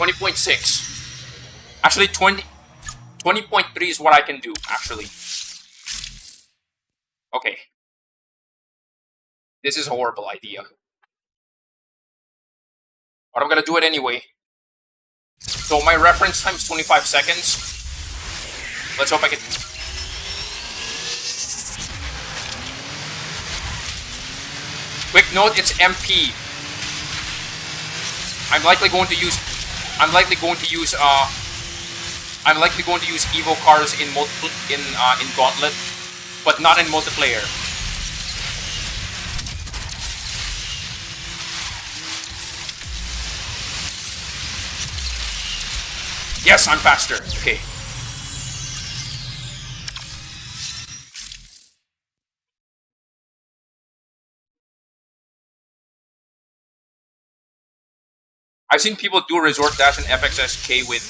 20.6. Actually, 20.3 is what I can do, actually. Okay. This is a horrible idea. But I'm gonna do it anyway. So my reference time is 25 seconds. Let's hope I can... Quick note, it's MP. I'm likely going to use Evo cars in Gauntlet, but not in multiplayer. Yes, I'm faster. Okay. I've seen people do Resort Dash and FXSK with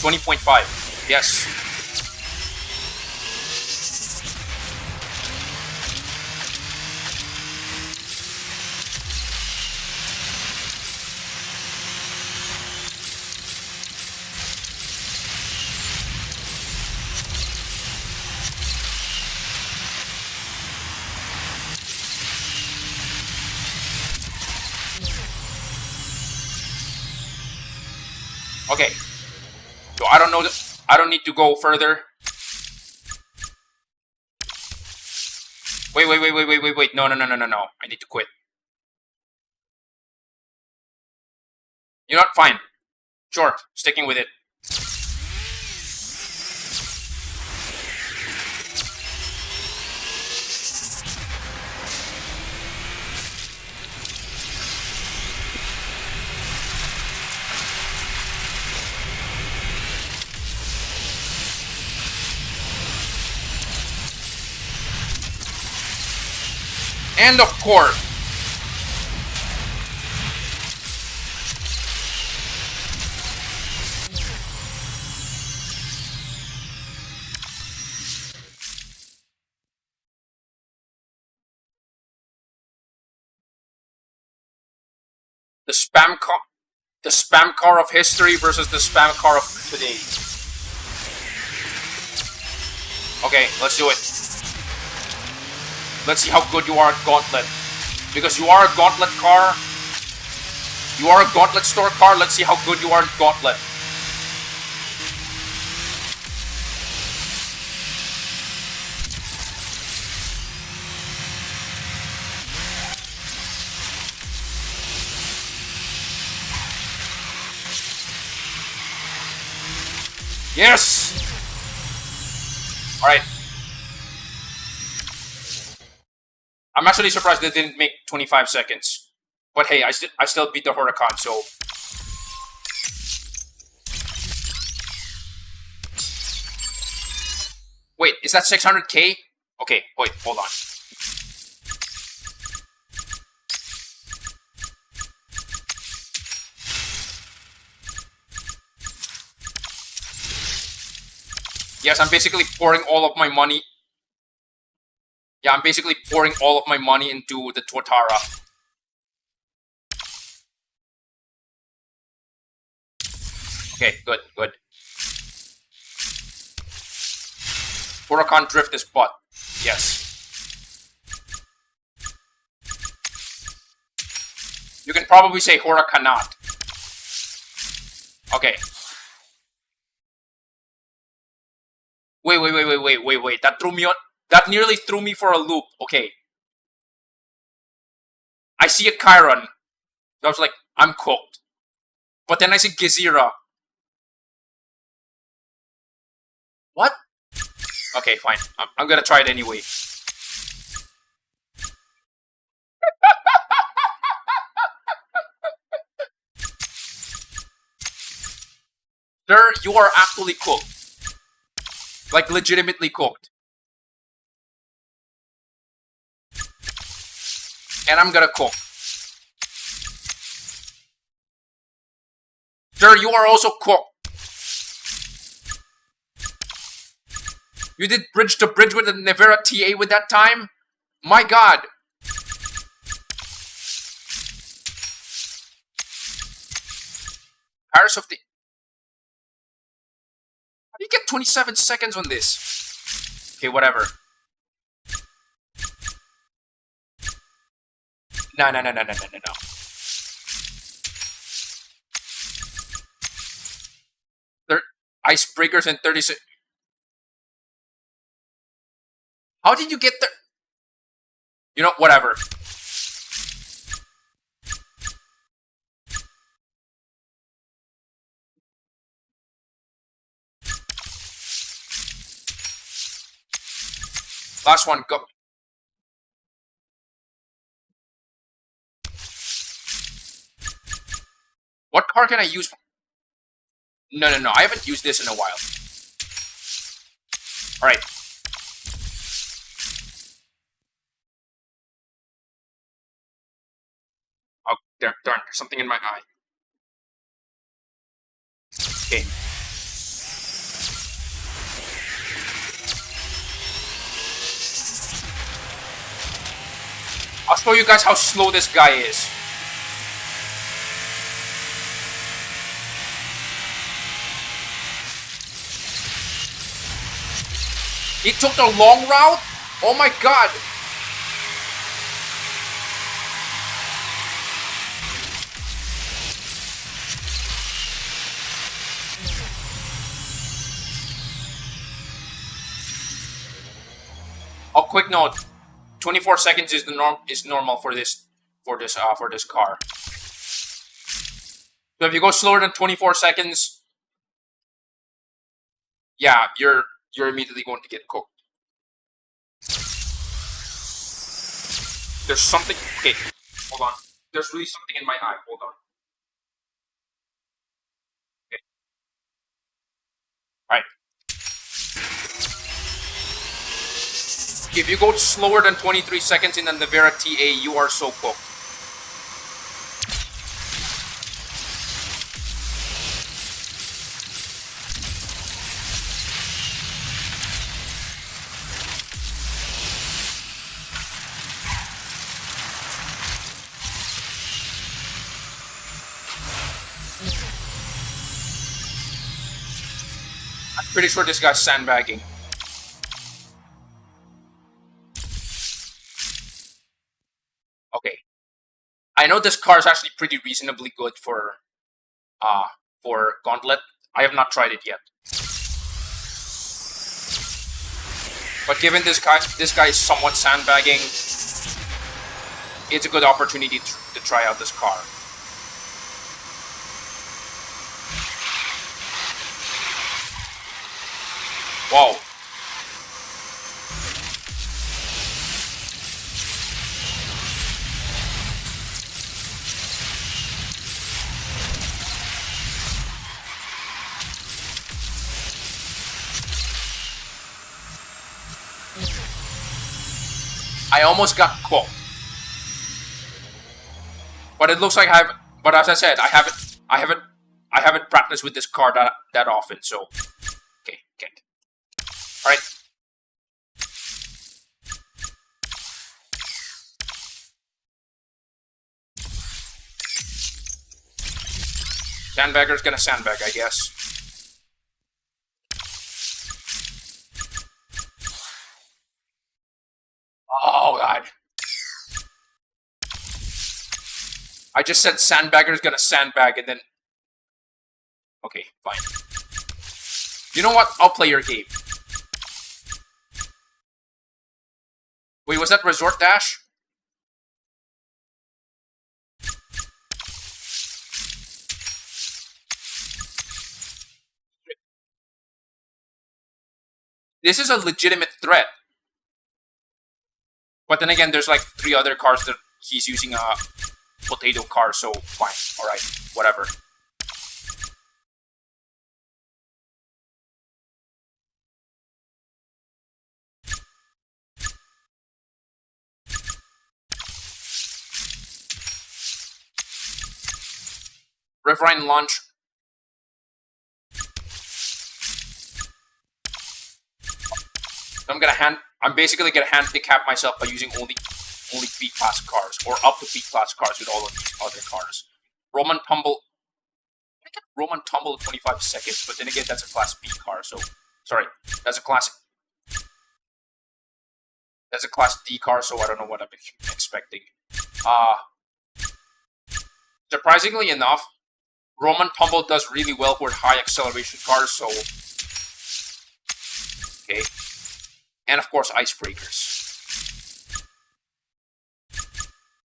20.5. Yes. Okay. So I don't know. I don't need to go further. Wait. No. I need to quit. You're not fine. Sure, sticking with it. And of course, the spam car of history versus the spam car of today. Okay, let's do it. Let's see how good you are at Gauntlet. Because you are a Gauntlet car. You are a Gauntlet store car. Let's see how good you are at Gauntlet. Yes! Alright. I'm actually surprised they didn't make 25 seconds. But hey, I still beat the Huracan, so... Wait, is that 600k? Okay, wait, hold on. Yes, I'm basically pouring all of my money. Yeah, I'm basically pouring all of my money into the Tuatara. Okay, good. Huracan drift is butt. Yes. You can probably say Huracanat. Okay. Wait. That threw me on. That nearly threw me for a loop. Okay. I see a Chiron. I was like, I'm cooked. But then I see Gezira. What? Okay, fine. I'm gonna try it anyway. Sir, you are actually cooked. Like, legitimately cooked. And I'm gonna cook. Sir, you are also cooked. You did bridge to bridge with the Nevera TA with that time? My god. Paris of the... How do you get 27 seconds on this? Okay, whatever. No. Icebreakers in 30 seconds. How did you get there? You know, whatever. Last one, go. What car can I use? No. I haven't used this in a while. Alright. Oh, darn, there's something in my eye. Okay. I'll show you guys how slow this guy is. He took the long route? Oh my god! Oh, quick note: 24 seconds is normal for this car. So if you go slower than 24 seconds, yeah, you're immediately going to get cooked. There's something. Okay, hold on. There's really something in my eye. Hold on. Okay. All right. If you go slower than 23 seconds in the Navera TA, you are so cooked. I'm pretty sure this guy's sandbagging. Okay. I know this car is actually pretty reasonably good for Gauntlet. I have not tried it yet. But given this guy is somewhat sandbagging, it's a good opportunity to try out this car. Whoa. I almost got cooked. But it looks like I have. But as I said, I haven't practiced with this car that often. So, okay. All right. Sandbagger's gonna sandbag, I guess. Oh god. I just said sandbagger's gonna sandbag and then... Okay, fine. You know what? I'll play your game. Wait, was that Resort Dash? This is a legitimate threat. But then again, there's like 3 other cars that he's using a potato car, so fine. Alright, whatever. Refine launch. I'm basically gonna handicap myself by using only B-class cars, or up to B-class cars with all of these other cars. Roman Tumble. get Roman Tumble at 25 seconds, but then again, that's a Class B car, so... Sorry, that's a Class D car, so I don't know what I'm expecting. Surprisingly enough, Roman Tumble does really well for high acceleration cars, so... Okay. And of course, Icebreakers.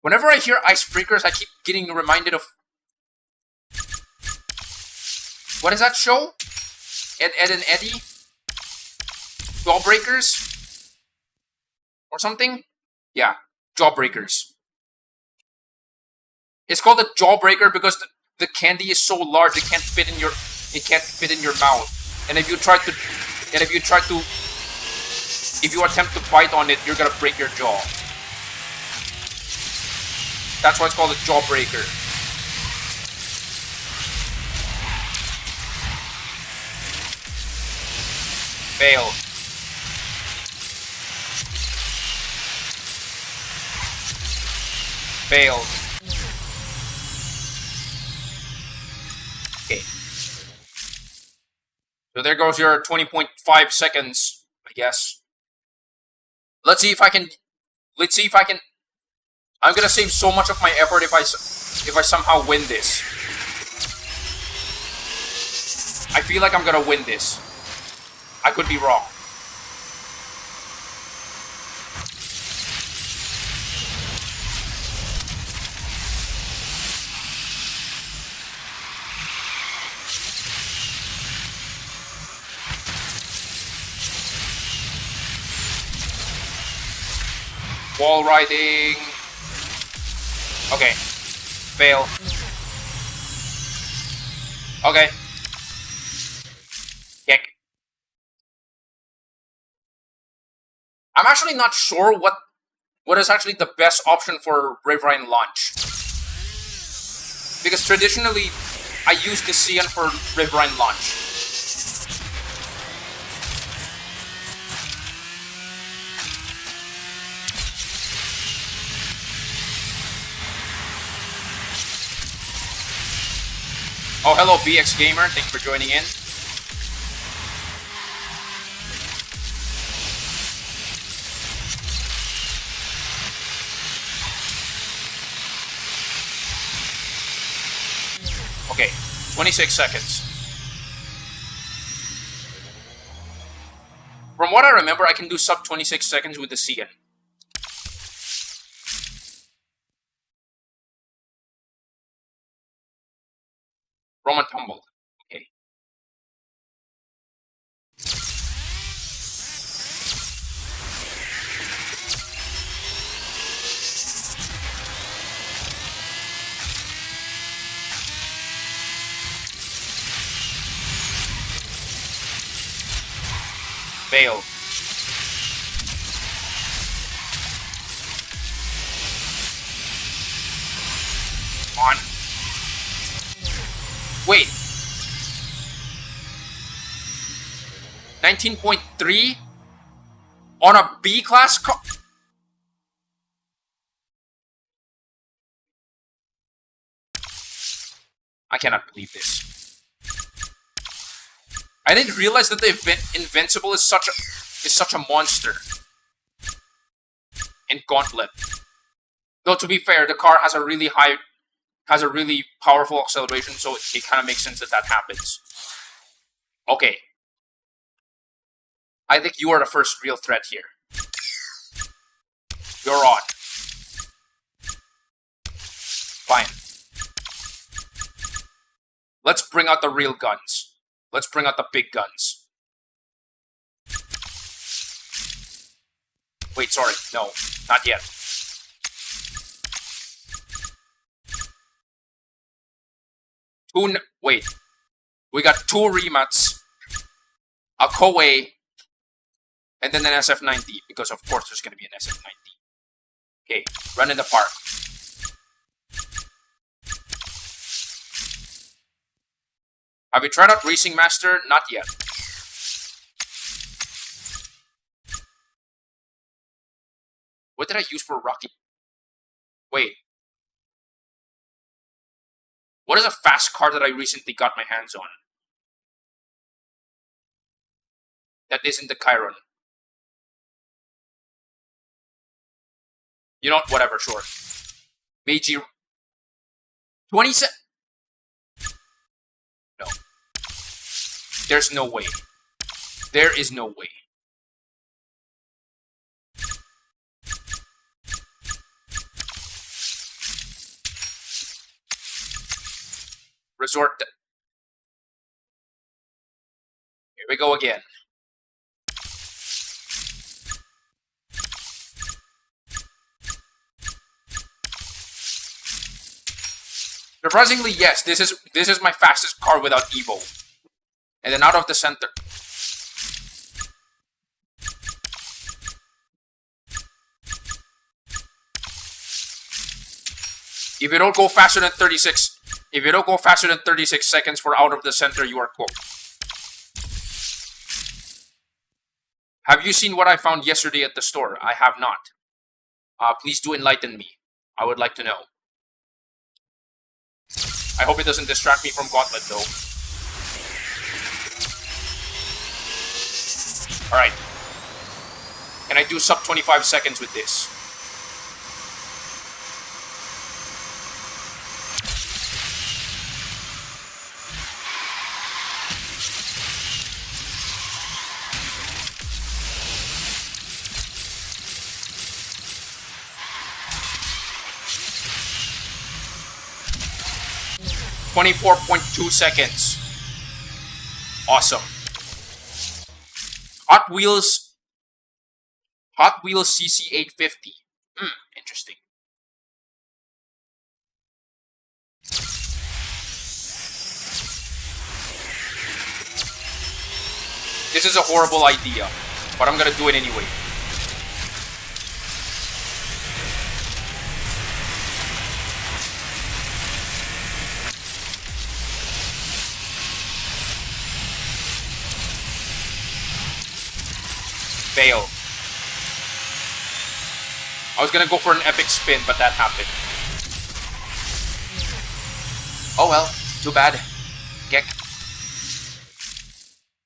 Whenever I hear Icebreakers, I keep getting reminded of... What is that show? Ed, and Eddie? Jawbreakers? Or something? Yeah, Jawbreakers. It's called a Jawbreaker because the candy is so large it can't fit in your mouth. And if you attempt to bite on it, you're gonna break your jaw. That's why it's called a Jawbreaker. Fail. Fail. Okay. So there goes your 20.5 seconds, I guess. Let's see if I can... I'm gonna save so much of my effort if I somehow win this. I feel like I'm gonna win this. I could be wrong. Wall riding. Okay. Fail. Okay. Kick. I'm actually not sure what is actually the best option for Riverine launch. Because traditionally, I use the Cian for Riverine launch. Oh, hello, BX Gamer. Thank you for joining in. Okay, 26 seconds. From what I remember, I can do sub 26 seconds with the Cian. Roman Tumble. Okay. Fail. On. Wait. 19.3 on a B class car. I cannot believe this. I didn't realize that the Invincible is such a monster in Gauntlet. Though to be fair, the car has a really powerful acceleration, so it kind of makes sense that happens. Okay. I think you are the first real threat here. You're on. Fine. Let's bring out the real guns. Let's bring out the big guns. Wait, sorry. No, not yet. Wait. We got 2 remats, a Koei, and then an SF90, because of course there's gonna be an SF90. Okay, run in the park. Have you tried out Racing Master? Not yet. What did I use for Rocky? Wait. What is a fast car that I recently got my hands on? That isn't the Chiron. You know what? Whatever, sure. Meiji. 27. No. There's no way. There is no way. Resort. Here we go again. Surprisingly, yes, this is my fastest car without Evo. And then out of the center. If you don't go faster than 36, if you don't go faster than 36 seconds for out of the center, you are cooked. Have you seen what I found yesterday at the store? I have not. Please do enlighten me. I would like to know. I hope it doesn't distract me from Gauntlet, though. Alright. Can I do sub 25 seconds with this? .2 seconds. Awesome. Hot Wheels CC850. Interesting. This is a horrible idea, but I'm gonna do it anyway. Fail. I was gonna go for an epic spin, but that happened. Oh well, too bad. Geck.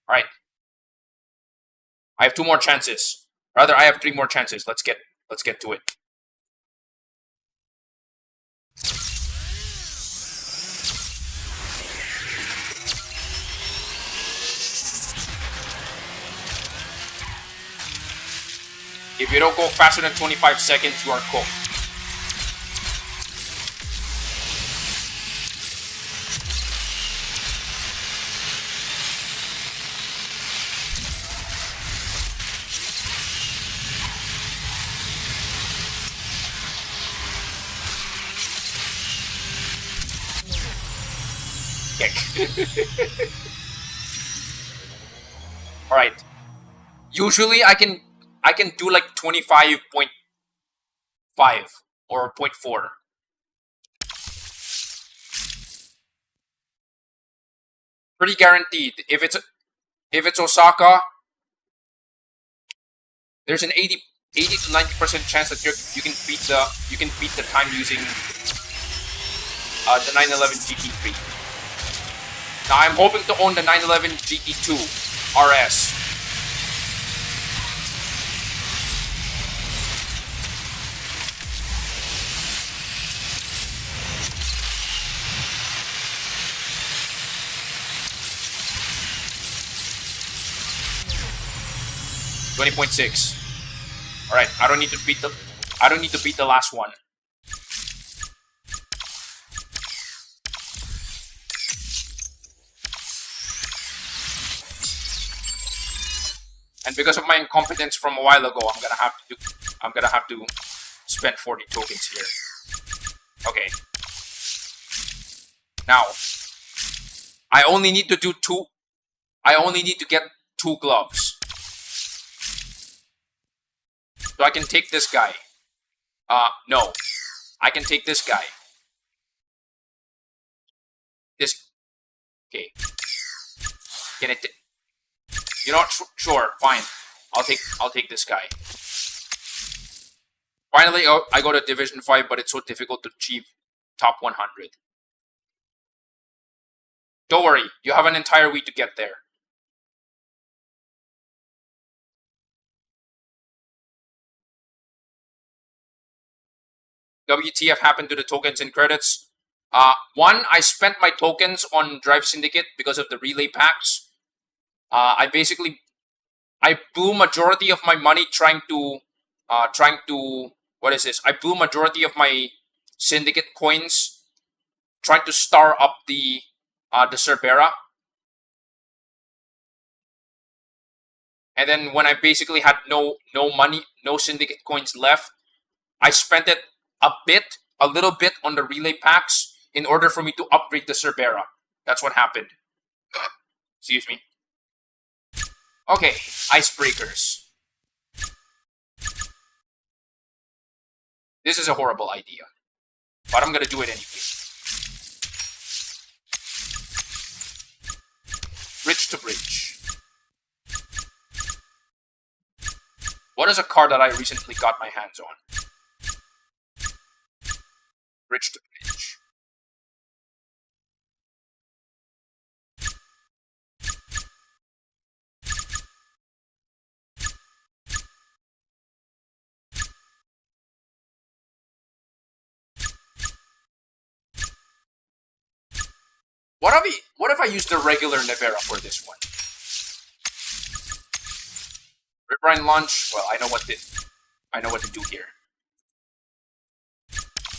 Alright. I have 2 more chances. Rather, I have 3 more chances. Let's get to it. If you don't go faster than 25 seconds, you are cooked. Alright. Usually I can do like 25.5 or 0.4. Pretty guaranteed. If it's Osaka, there's an 80 to 90% chance that you can beat the time using the 911 GT3. Now I'm hoping to own the 911 GT2 RS. .6. All right, I don't need to beat the last one. And because of my incompetence from a while ago, I'm gonna have to spend 40 tokens here. Okay. Now, I only need to get 2 gloves. So I can take this guy. No. I can take this guy. Okay. Can it? You know what? Sure, fine. I'll take this guy. Finally, I go to Division 5, but it's so difficult to achieve top 100. Don't worry, you have an entire week to get there. WTF happened to the tokens and credits? One, I spent my tokens on Drive Syndicate because of the relay packs. I blew majority of my money trying to, what is this? I blew majority of my Syndicate coins trying to star up the Cerbera. And then when I basically had no money, no Syndicate coins left, I spent it a little bit on the relay packs in order for me to upgrade the Cerbera. That's what happened. Excuse me. Okay, icebreakers. This is a horrible idea, but I'm gonna do it anyway. Bridge to bridge. What is a card that I recently got my hands on? Bridge to bridge. What if I use the regular Nevera for this one? Ripbrine launch. Well, I know what to do here.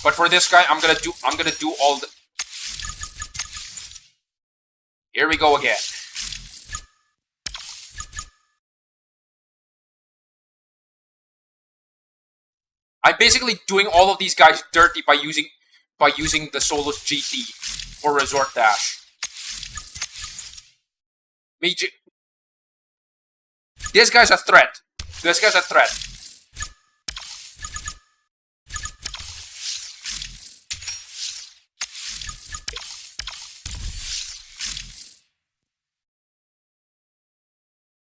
But for this guy, I'm gonna do all the. Here we go again. I'm basically doing all of these guys dirty by using the Solus GT for Resort Dash. This guy's a threat. This guy's a threat.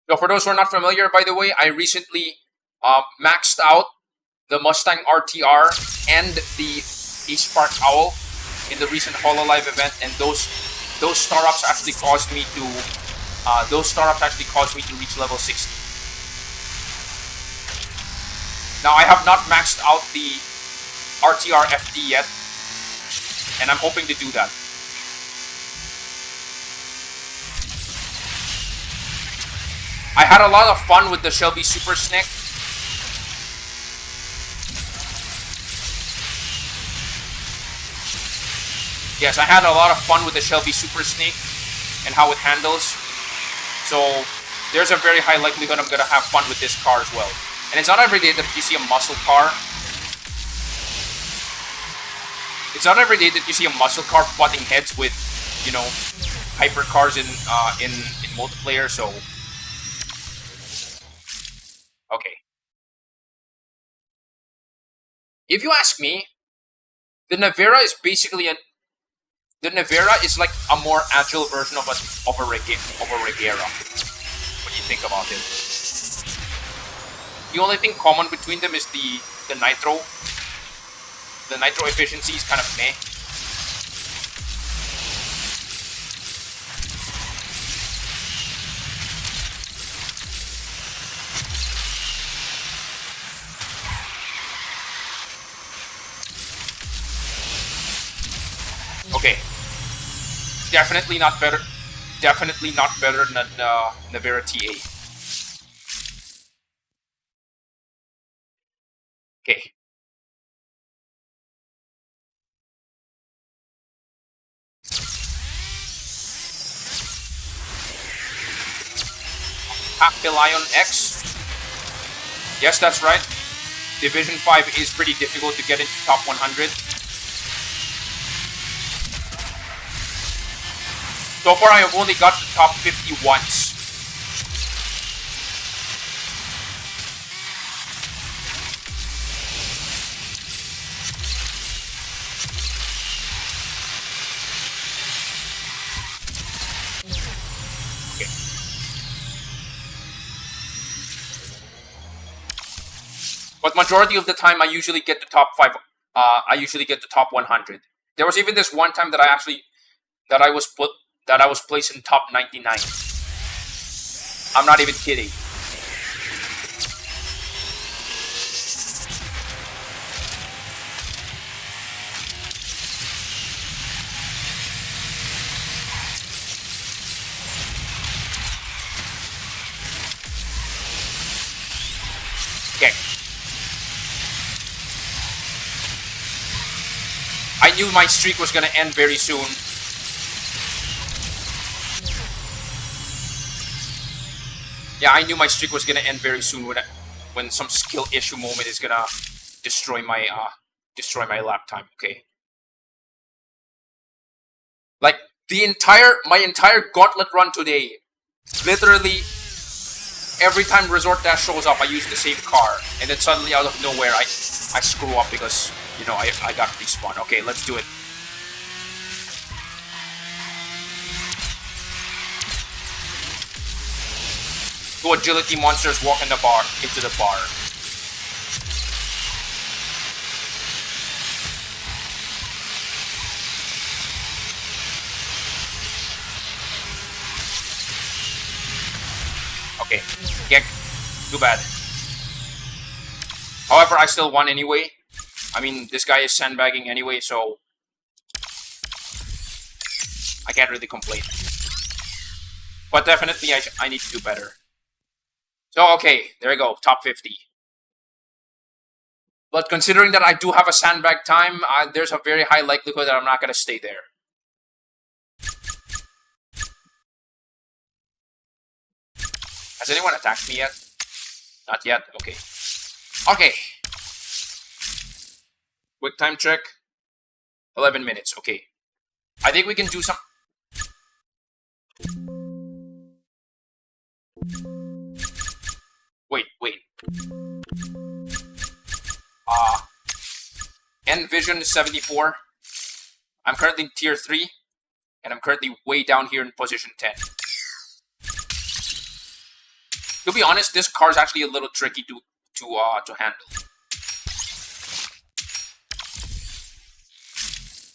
So for those who are not familiar, by the way, I recently maxed out the Mustang RTR and the Spark Owl in the recent HoloLive event, and those star-ups actually caused me to reach level 60. Now I have not maxed out the RTR FD yet, and I'm hoping to do that. I had a lot of fun with the Shelby Super Snake. Yes, I had a lot of fun with the Shelby Super Snake and how it handles. So there's a very high likelihood I'm gonna have fun with this car as well. And it's not every day that you see a muscle car. It's not every day that you see a muscle car butting heads with, you know, hypercars in multiplayer. So okay. If you ask me, the Nevera is basically the Nevera is like a more agile version of a Regera. What do you think about it? The only thing common between them is the nitro. The nitro efficiency is kind of meh. Okay. Definitely not better. Definitely not better than Nevera TA. Okay. Lion X. Yes, that's right. Division 5 is pretty difficult to get into top 100. So far, I have only got to top 50 once. Okay. But majority of the time, I usually get to top 5. I usually get to top 100. There was even this one time that I that I was placed in top 99. I'm not even kidding. Okay. I knew my streak was gonna end very soon. Yeah, I knew my streak was gonna end very soon when some skill issue moment is gonna destroy my lap time. Okay. Like my entire gauntlet run today, literally every time Resort Dash shows up, I use the same car, and then suddenly out of nowhere, I screw up because, you know, I got respawned. Okay, let's do it. Two agility monsters walk into the bar. Okay, yeah, too bad. However, I still won anyway. I mean, this guy is sandbagging anyway, so I can't really complain. But definitely, I need to do better. So, okay, there you go, top 50. But considering that I do have a sandbag time, there's a very high likelihood that I'm not going to stay there. Has anyone attacked me yet? Not yet? Okay. Okay. Quick time check. 11 minutes, okay. I think we can do some... Wait. Envision 74. I'm currently in tier 3. And I'm currently way down here in position 10. To be honest, this car is actually a little tricky to handle.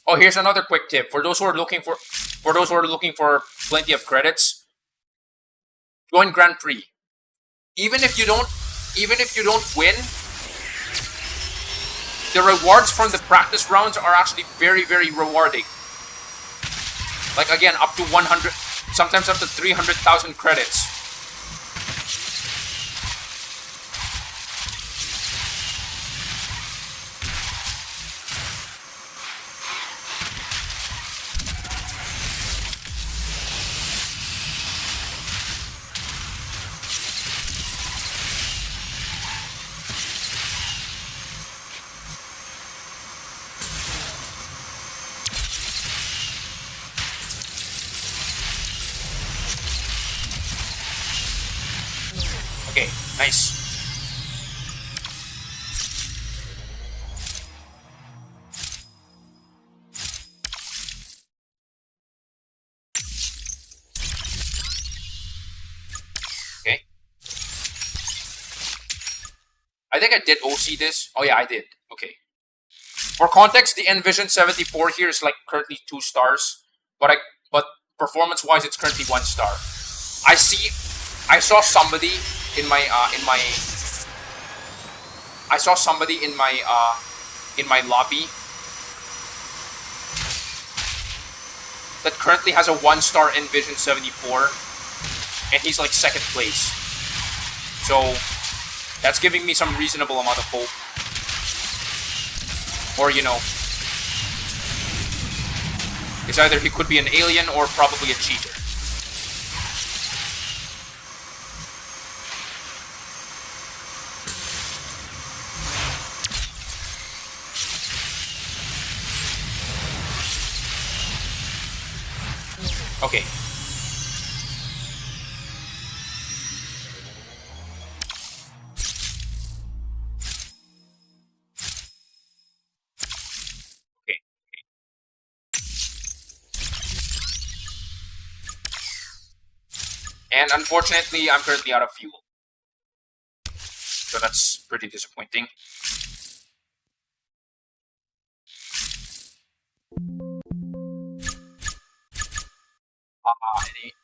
Oh, here's another quick tip for those who are looking for plenty of credits. Join Grand Prix. Even if you don't win, the rewards from the practice rounds are actually very, very rewarding. Like again, up to 100, sometimes up to 300,000 credits. Okay, nice. Okay. I think I did OC this. Oh yeah, I did. Okay. For context, the Envision 74 here is like currently 2 stars, but performance-wise, it's currently 1 star. I saw somebody in my lobby that currently has a 1-star Envision 74, and he's like 2nd place. So that's giving me some reasonable amount of hope. Or, you know, it's either he could be an alien or probably a cheater. Okay. And unfortunately, I'm currently out of fuel. So that's pretty disappointing.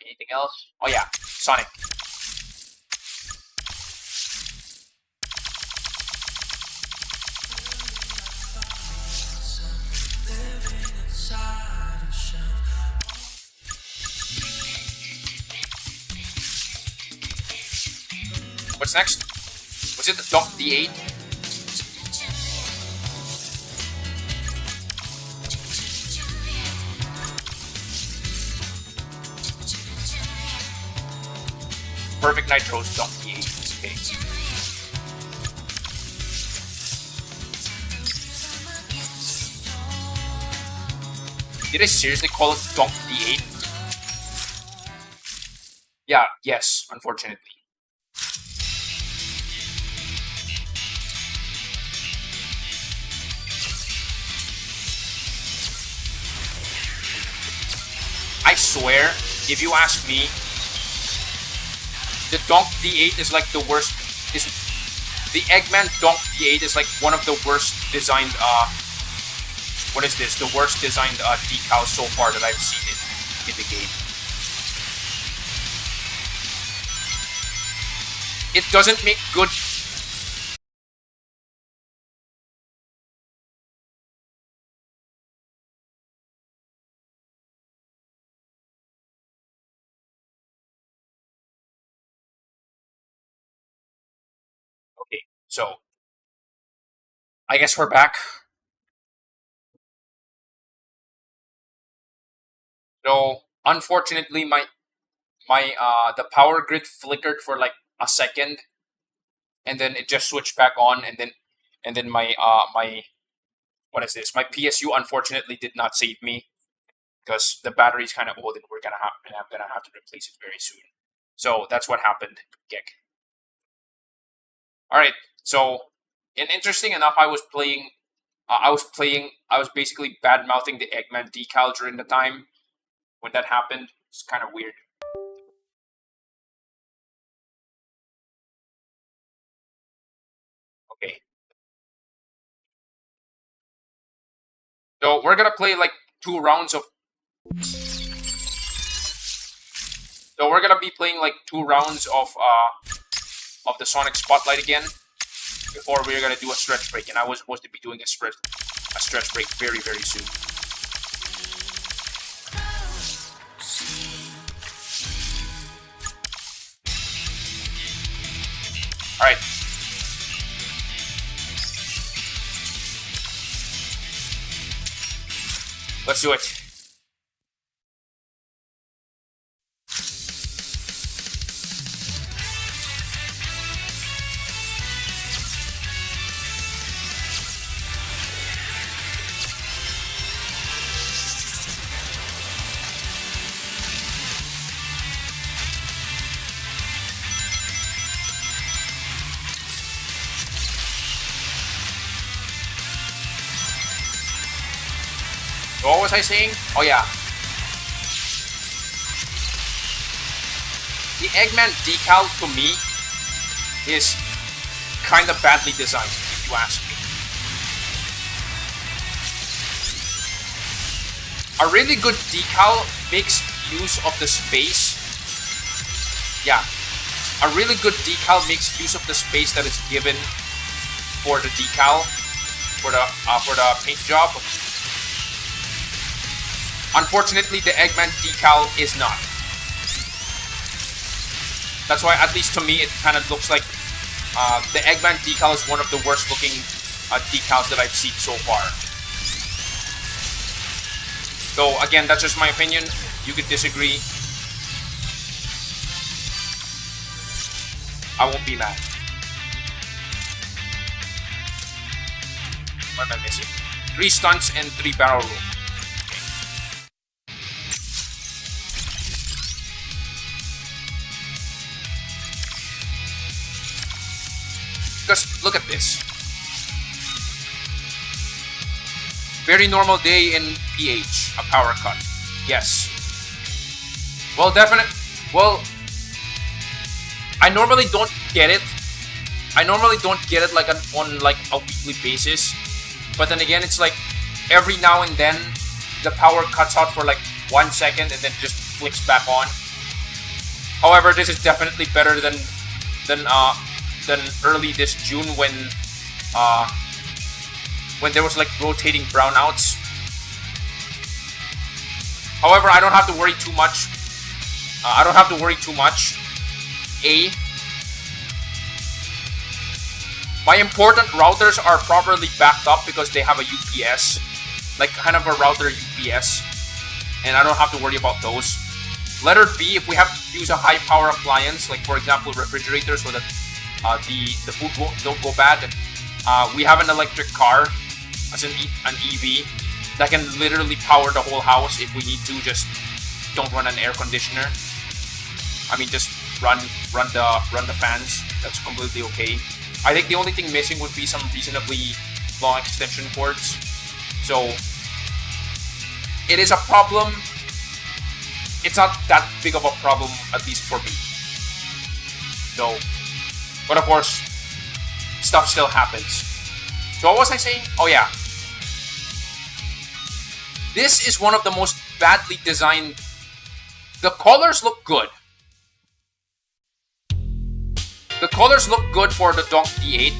Anything else? Oh yeah, Sonic. What's next? Was it the Dunk D8? Perfect Nitro's Dunk D8. Okay. Did I seriously call it Dunk D8? Yeah, yes, unfortunately. I swear, if you ask me, the Donk D8 is like the worst. The Eggman Donk D8 is like one of the worst designed. What is this? The worst designed decals so far that I've seen in the game. It doesn't make good. Okay, so I guess we're back. So unfortunately, the power grid flickered for like a second, and then it just switched back on, and then my what is this? My PSU unfortunately did not save me because the battery is kind of old, and I'm gonna have to replace it very soon. So that's what happened, Gek. All right. So, and interesting enough, I was basically bad mouthing the Eggman decal during the time when that happened. It's kind of weird. Okay. So we're gonna play like 2 rounds of. So we're gonna be playing like 2 rounds of the Sonic Spotlight again before we're gonna do a stretch break, and I was supposed to be doing a stretch break very soon. All right. Let's do it. What was I saying? Oh yeah. The Eggman decal to me is kind of badly designed, if you ask me. A really good decal makes use of the space. Yeah. A really good decal makes use of the space that is given for the decal, for the paint job. Unfortunately, the Eggman decal is not. That's why, at least to me, it kind of looks like the Eggman decal is one of the worst looking decals that I've seen so far. So again, that's just my opinion. You could disagree. I won't be mad. What am I missing? 3 stunts and 3 barrel roll. Because look at this. Very normal day in PH, a power cut. Yes. Well, well, I normally don't get it. I normally don't get it like on like a weekly basis. But then again, it's like every now and then the power cuts out for like 1 second and then just flicks back on. However, this is definitely better than early this June when there was like rotating brownouts. However, I don't have to worry too much. My important routers are properly backed up because they have a UPS, like kind of a router UPS, and I don't have to worry about those. Letter B, if we have to use a high power appliance, like for example refrigerator, so that the food don't go bad, we have an electric car, as an EV, that can literally power the whole house if we need to. Just don't run an air conditioner. I mean, just run the fans. That's completely okay. I think the only thing missing would be some reasonably long extension cords. So it is a problem. It's not that big of a problem, at least for me. So, but of course, stuff still happens. So what was I saying? Oh yeah. This is one of the most badly designed. The colors look good. The colors look good for the Donk D8,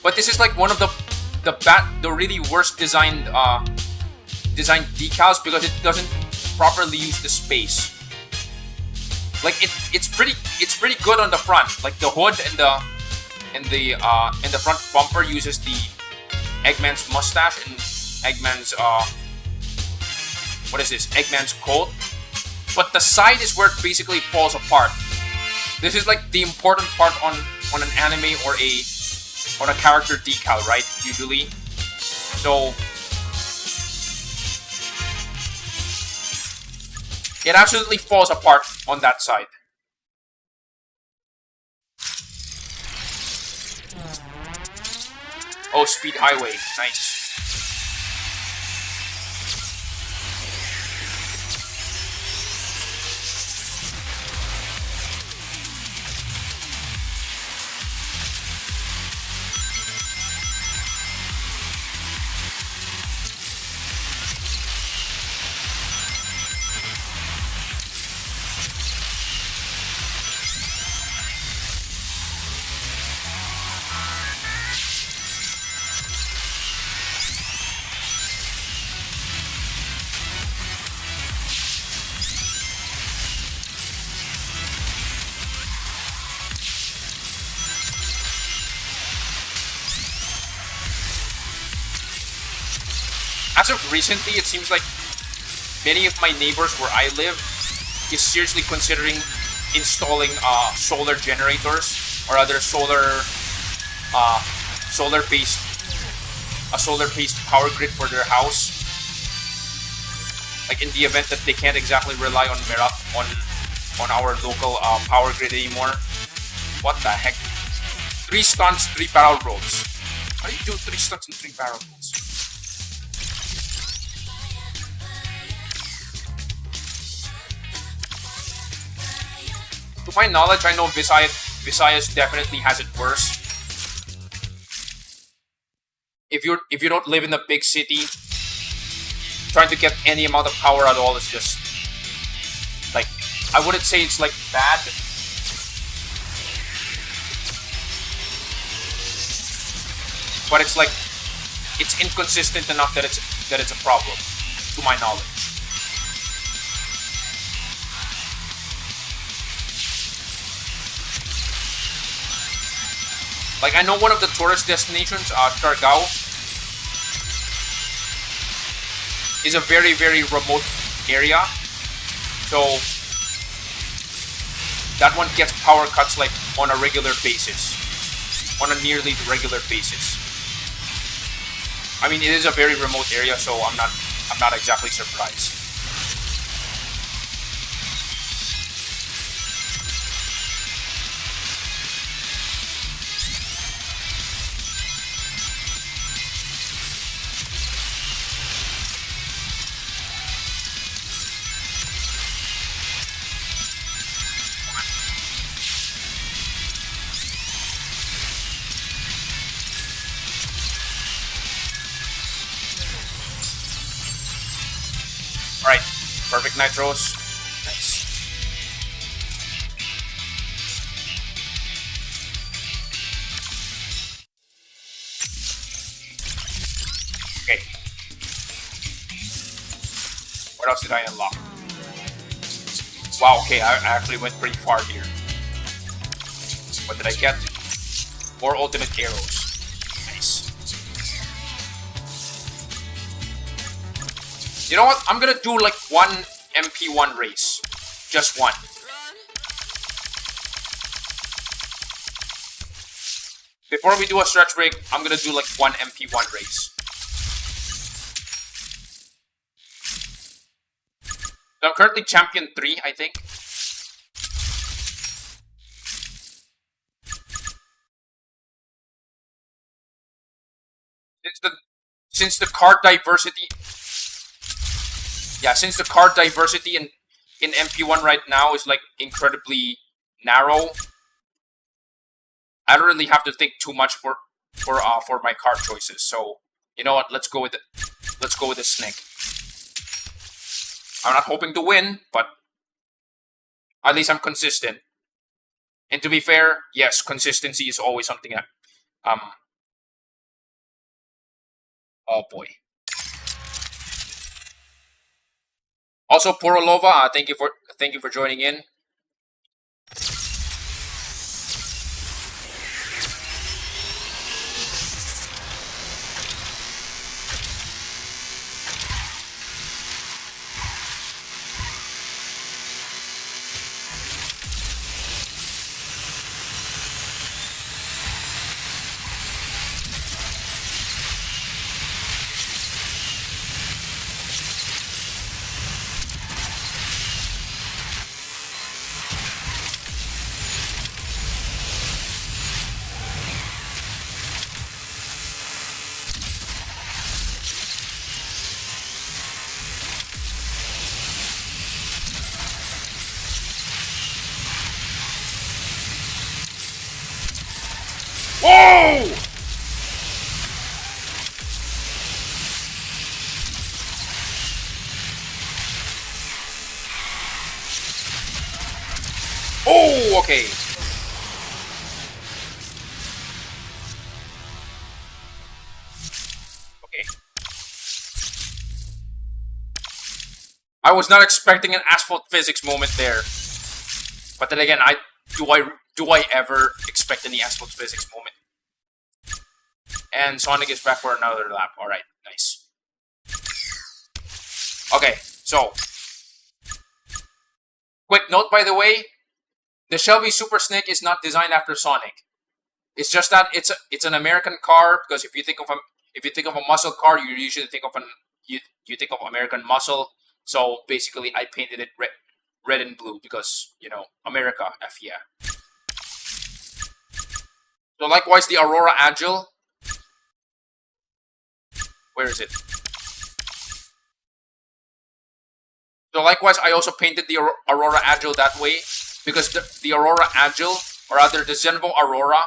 but this is like one of the really worst designed decals because it doesn't properly use the space. Like it's pretty good on the front. Like the hood and the front bumper uses the Eggman's mustache and Eggman's what is this? Eggman's coat. But the side is where it basically falls apart. This is like the important part on an anime or a character decal, right? Usually. So it absolutely falls apart on that side. Oh, speed highway. Nice. As of recently, it seems like many of my neighbors where I live is seriously considering installing solar generators or other solar-based power grid for their house. Like in the event that they can't exactly rely on Merak on our local power grid anymore. What the heck? 3 stunts, 3 barrel rolls. How do you do 3 stunts and 3 barrel rolls? To my knowledge, I know Visayas definitely has it worse. If you don't live in a big city, trying to get any amount of power at all is just like, I wouldn't say it's like bad. But it's like, it's inconsistent enough that it's a problem, to my knowledge. Like, I know one of the tourist destinations, Siargao, is a very, very remote area. So, that one gets power cuts like on a regular basis. On a nearly regular basis. I mean, it is a very remote area, so I'm not exactly surprised. Alright, perfect nitros. Nice. Okay. What else did I unlock? Wow, okay, I actually went pretty far here. What did I get? More ultimate arrows. Nice. You know what? I'm gonna do like one MP1 race. Just one. Before we do a stretch break, I'm gonna do like one MP1 race. So I'm currently champion 3, I think. Since the card diversity, yeah, since the card diversity in MP1 right now is like incredibly narrow, I don't really have to think too much for my card choices. So you know what? Let's go with the snake. I'm not hoping to win, but at least I'm consistent. And to be fair, yes, consistency is always something that oh boy. Also, Porolova, thank you for joining in. Whoa! Oh, okay. Okay. I was not expecting an Asphalt physics moment there. But then again, do I ever expect any Asphalt physics moment? And Sonic is back for another lap. Alright, nice. Okay, so quick note by the way, the Shelby Super Snake is not designed after Sonic. It's just that it's an American car, because if you think of a muscle car, you usually think of you think of American muscle. So basically, I painted it red and blue because, you know, America, F yeah. So likewise, the Aurora Agile. Where is it? So likewise, I also painted the Aurora Agile that way because the Aurora Agile, or rather the Zenvo Aurora,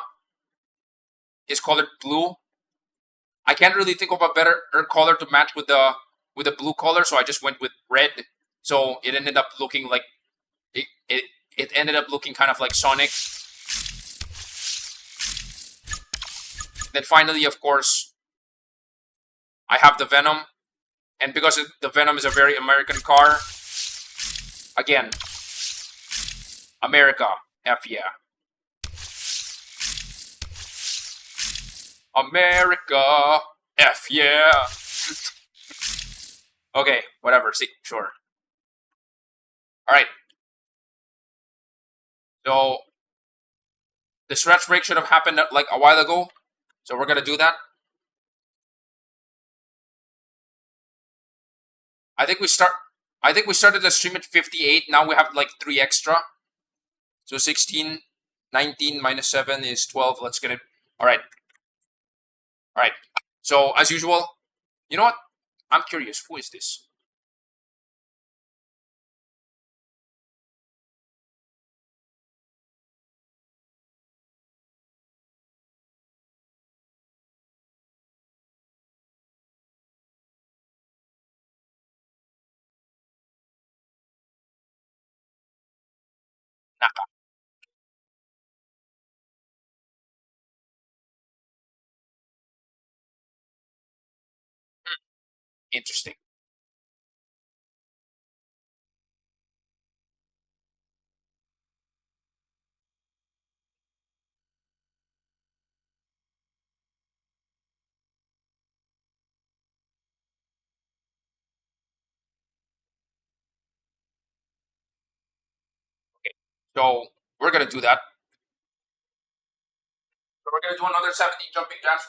is colored blue. I can't really think of a better color to match with the blue color, so I just went with red. So it ended up looking like it ended up looking kind of like Sonic. Then finally, of course, I have the Venom, and because the Venom is a very American car, again, America, F yeah. America, F yeah. Okay, whatever, see, sure. Alright. So, the stretch break should have happened like a while ago, so we're gonna do that. I think we started the stream at 58, now we have like 3 extra. So 16, 19 minus 7 is 12, let's get it. Alright. Alright. So, as usual, you know what? I'm curious, who is this? Naka. Interesting. Okay, so we're gonna do that. So we're gonna do another 70 jumping jacks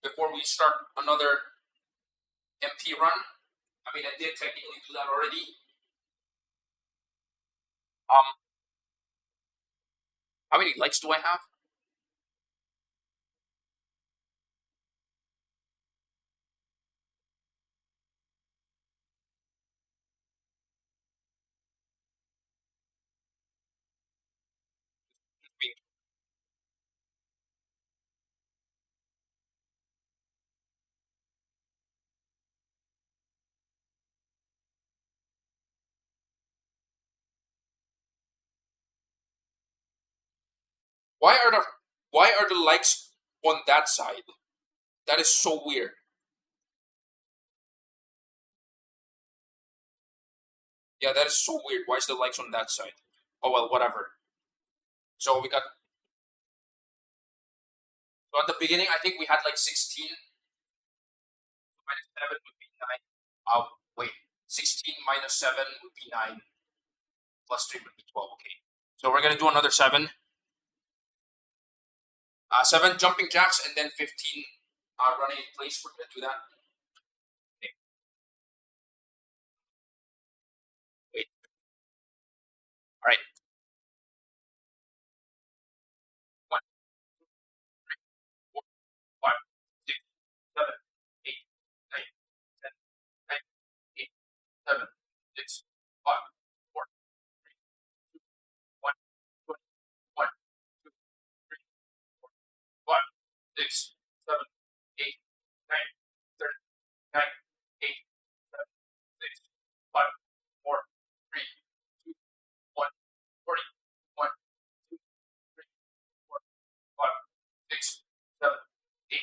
before we start another MP run. I mean, I did technically do that already. Um, how many likes do I have? Why are the why are the likes on that side? That is so weird. Yeah, that is so weird. Why is the likes on that side? Oh well, whatever. So we got. So at the beginning, I think we had like 16 minus 7 would be 9. Wait. 16 minus 7 would be 9. Plus 3 would be 12. Okay. So we're gonna do another 7. 7 jumping jacks and then 15 running in place. We're gonna do that. Okay. Wait. All right. 1, 3, 4, 5, 6, 7, 8, 9, 10, 9, 8, 7, 6, 5, 4, 3, 2, 1, 1, 2, 3, 4, 5, 6, 7, 8, 9, 10, 9, 8, 7, 6, 5, 4, 3, 2, 1, 40, 1, 2, 3, 4, 5, 6, 7, 8,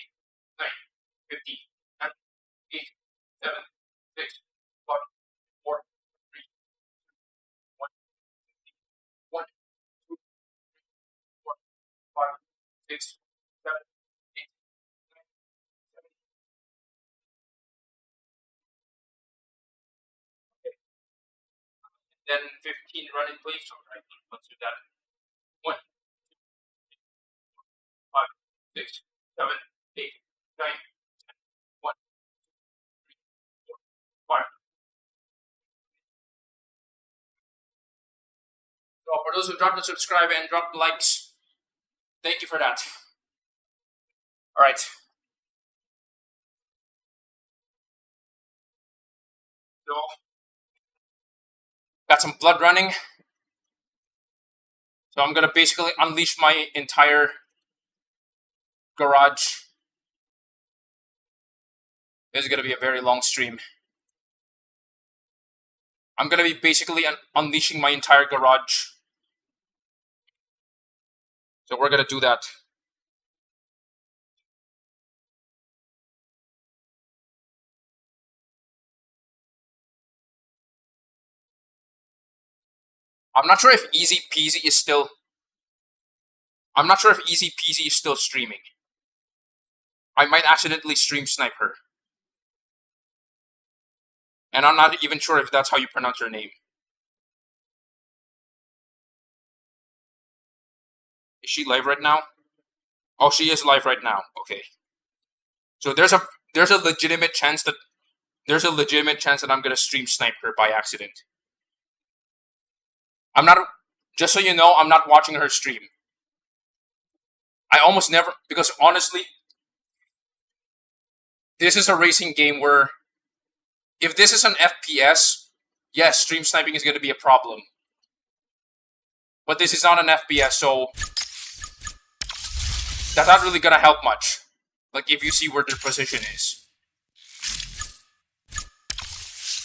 9, 15, 9, 8, 7, 6, 5, 4, 3, 1, 1, 2, 4, 5, 6, 7, 8, 9, 7. Okay. Then 15 running plays. All right, let's do that. 1, 5, 6, 7, 8, 9, 1, 3, 4, 5. So for those who dropped the subscribe and dropped the likes, thank you for that. All right. So got some blood running. So I'm gonna basically unleash my entire garage. This is gonna be a very long stream. I'm gonna be basically unleashing my entire garage. So we're gonna do that. I'm not sure if Easy Peasy is still. I'm not sure if Easy Peasy is still streaming. I might accidentally stream snipe her. And I'm not even sure if that's how you pronounce her name. Is she live right now? Oh, she is live right now. Okay. So there's a legitimate chance that I'm gonna stream snipe her by accident. I'm not. Just so you know, I'm not watching her stream. I almost never, because honestly, this is a racing game where if this is an FPS, yes, stream sniping is going to be a problem. But this is not an FPS, so that's not really going to help much. Like, if you see where their position is.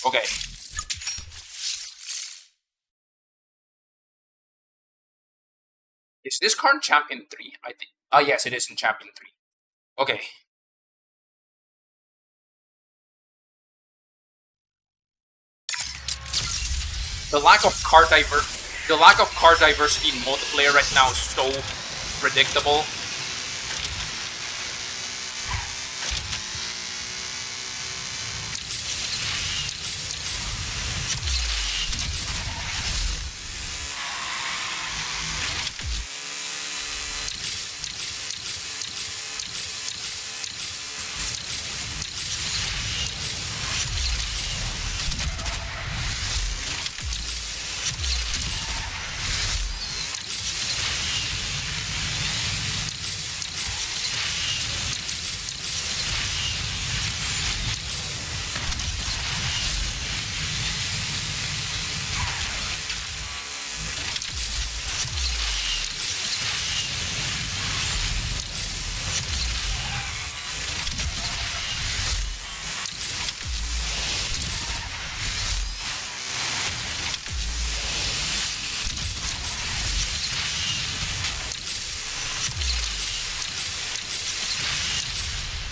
Okay. Is this card in Champion 3? I think. Ah, yes, it is in Champion 3. Okay. The lack of car diversity in multiplayer right now is so predictable.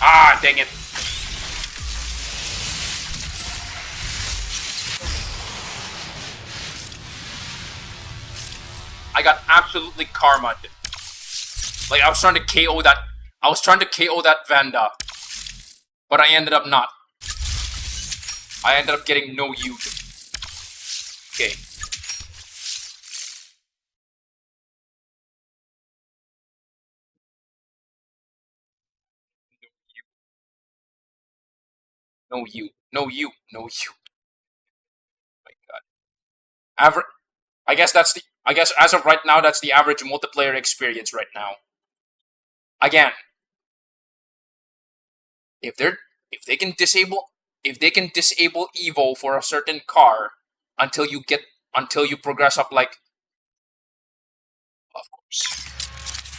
Ah, dang it. I got absolutely karma'd. Like, I was trying to KO that Vanda. But I ended up not. I ended up getting no use. Okay. No you. No you. No you. My god. I guess as of right now, that's the average multiplayer experience right now. Again, if they can disable Evo for a certain car until you progress up, like, of course,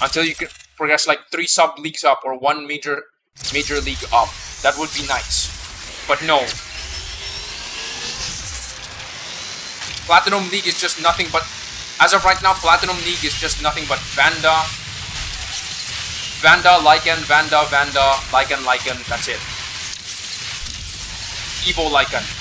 until you can progress like 3 sub leagues up or 1 major league up, that would be nice. But no. Platinum League is just nothing but, as of right now, Platinum League is just nothing but Vanda, Lycan, Lycan, that's it. Evo Lycan.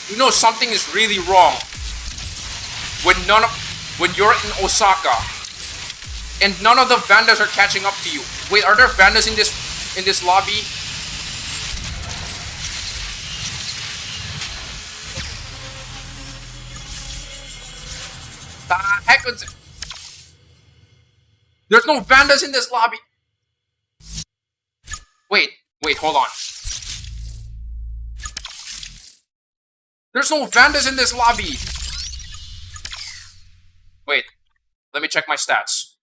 You know something is really wrong when you're in Osaka and none of the Vandas are catching up to you. Wait, are there Vandas in this lobby? The heck is it? There's no Vandas in this lobby. Wait, hold on. There's no Vandas in this lobby! Wait, let me check my stats.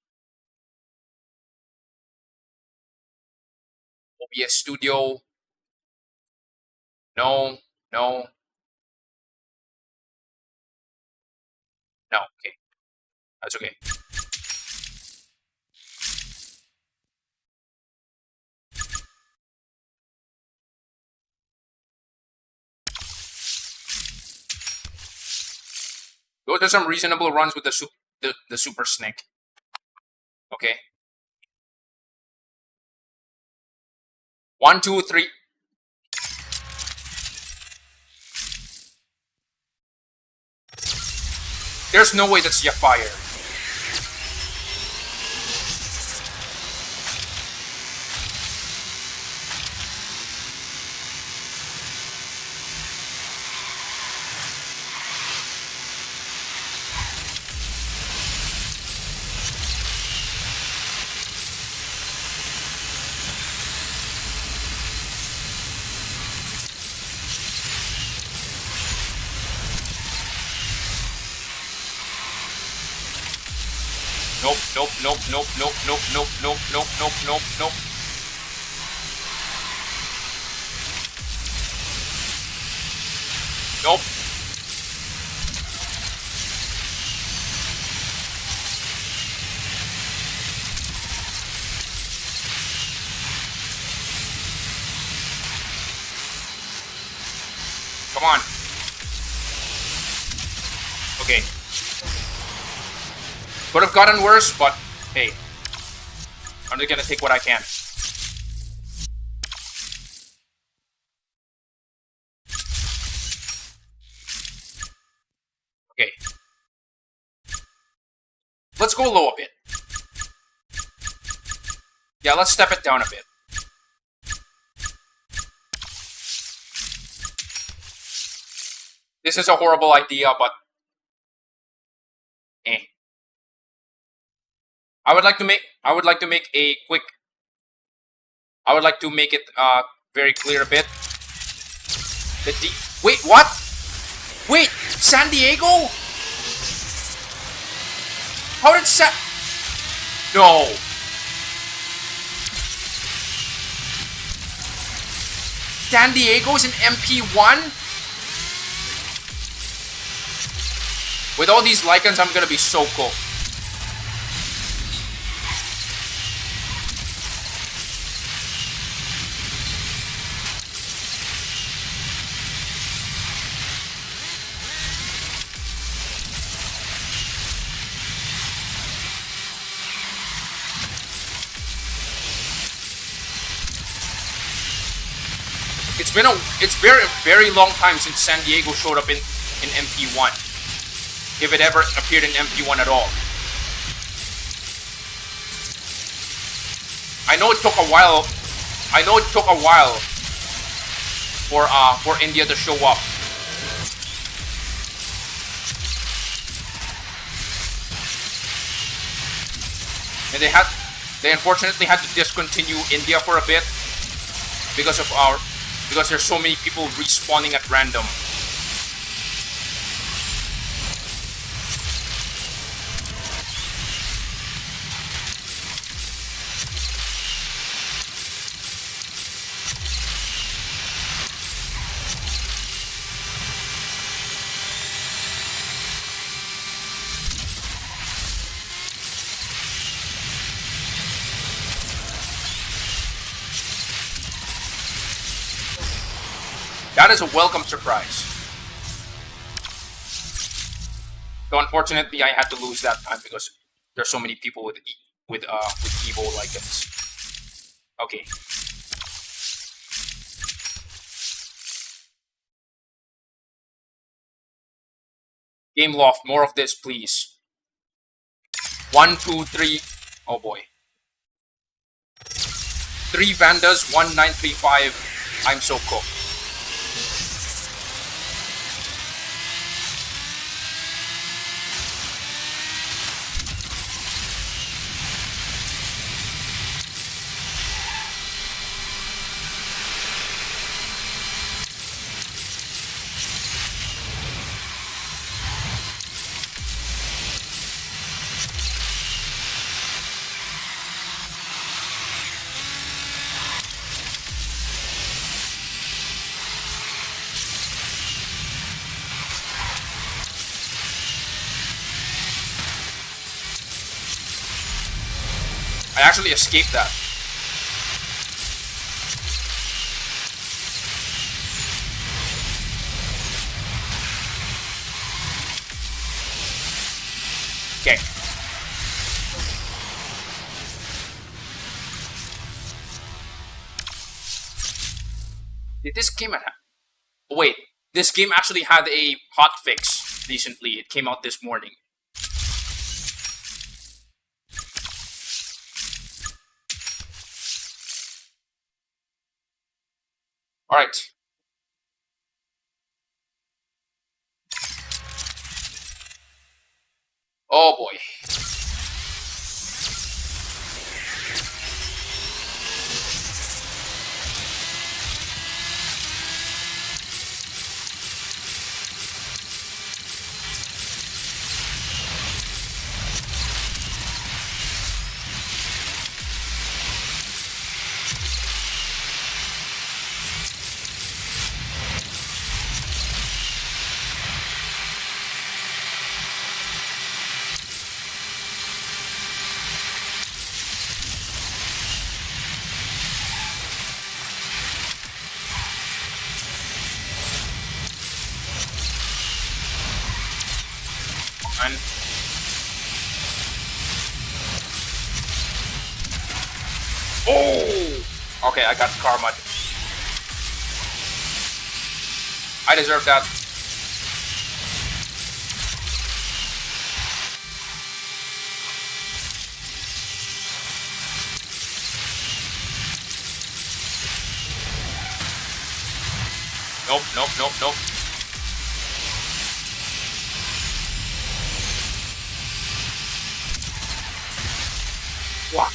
OBS Studio. No. No, okay. That's okay. Those are some reasonable runs with the Super Snake. Okay. 1, 2, 3. There's no way that's Fire. Nope. on. Okay. Could have gotten worse, but hey. I'm just gonna take what I can. Okay. Let's go low a bit. Yeah, let's step it down a bit. This is a horrible idea, but I would like to make a quick. I would like to make it very clear a bit. Wait, what? Wait, San Diego? How did No. San Diego's in MP1? With all these lichens, I'm gonna be so cool. It's very long time since San Diego showed up in MP1. If it ever appeared in MP1 at all. I know it took a while for India to show up. And they unfortunately had to discontinue India for a bit because there's so many people respawning at random. That is a welcome surprise. So unfortunately, I had to lose that time because there's so many people with Evo lichens. Okay. Game loft, more of this, please. 1, 2, 3. Oh boy. 3 Vandas, 1935. I'm so cooked. I actually escaped that. Okay. Did this game wait, this game actually had a hotfix recently. It came out this morning. All right. Oh boy. And oh! Okay, I got karma. I deserve that. Nope, nope, nope, nope. What?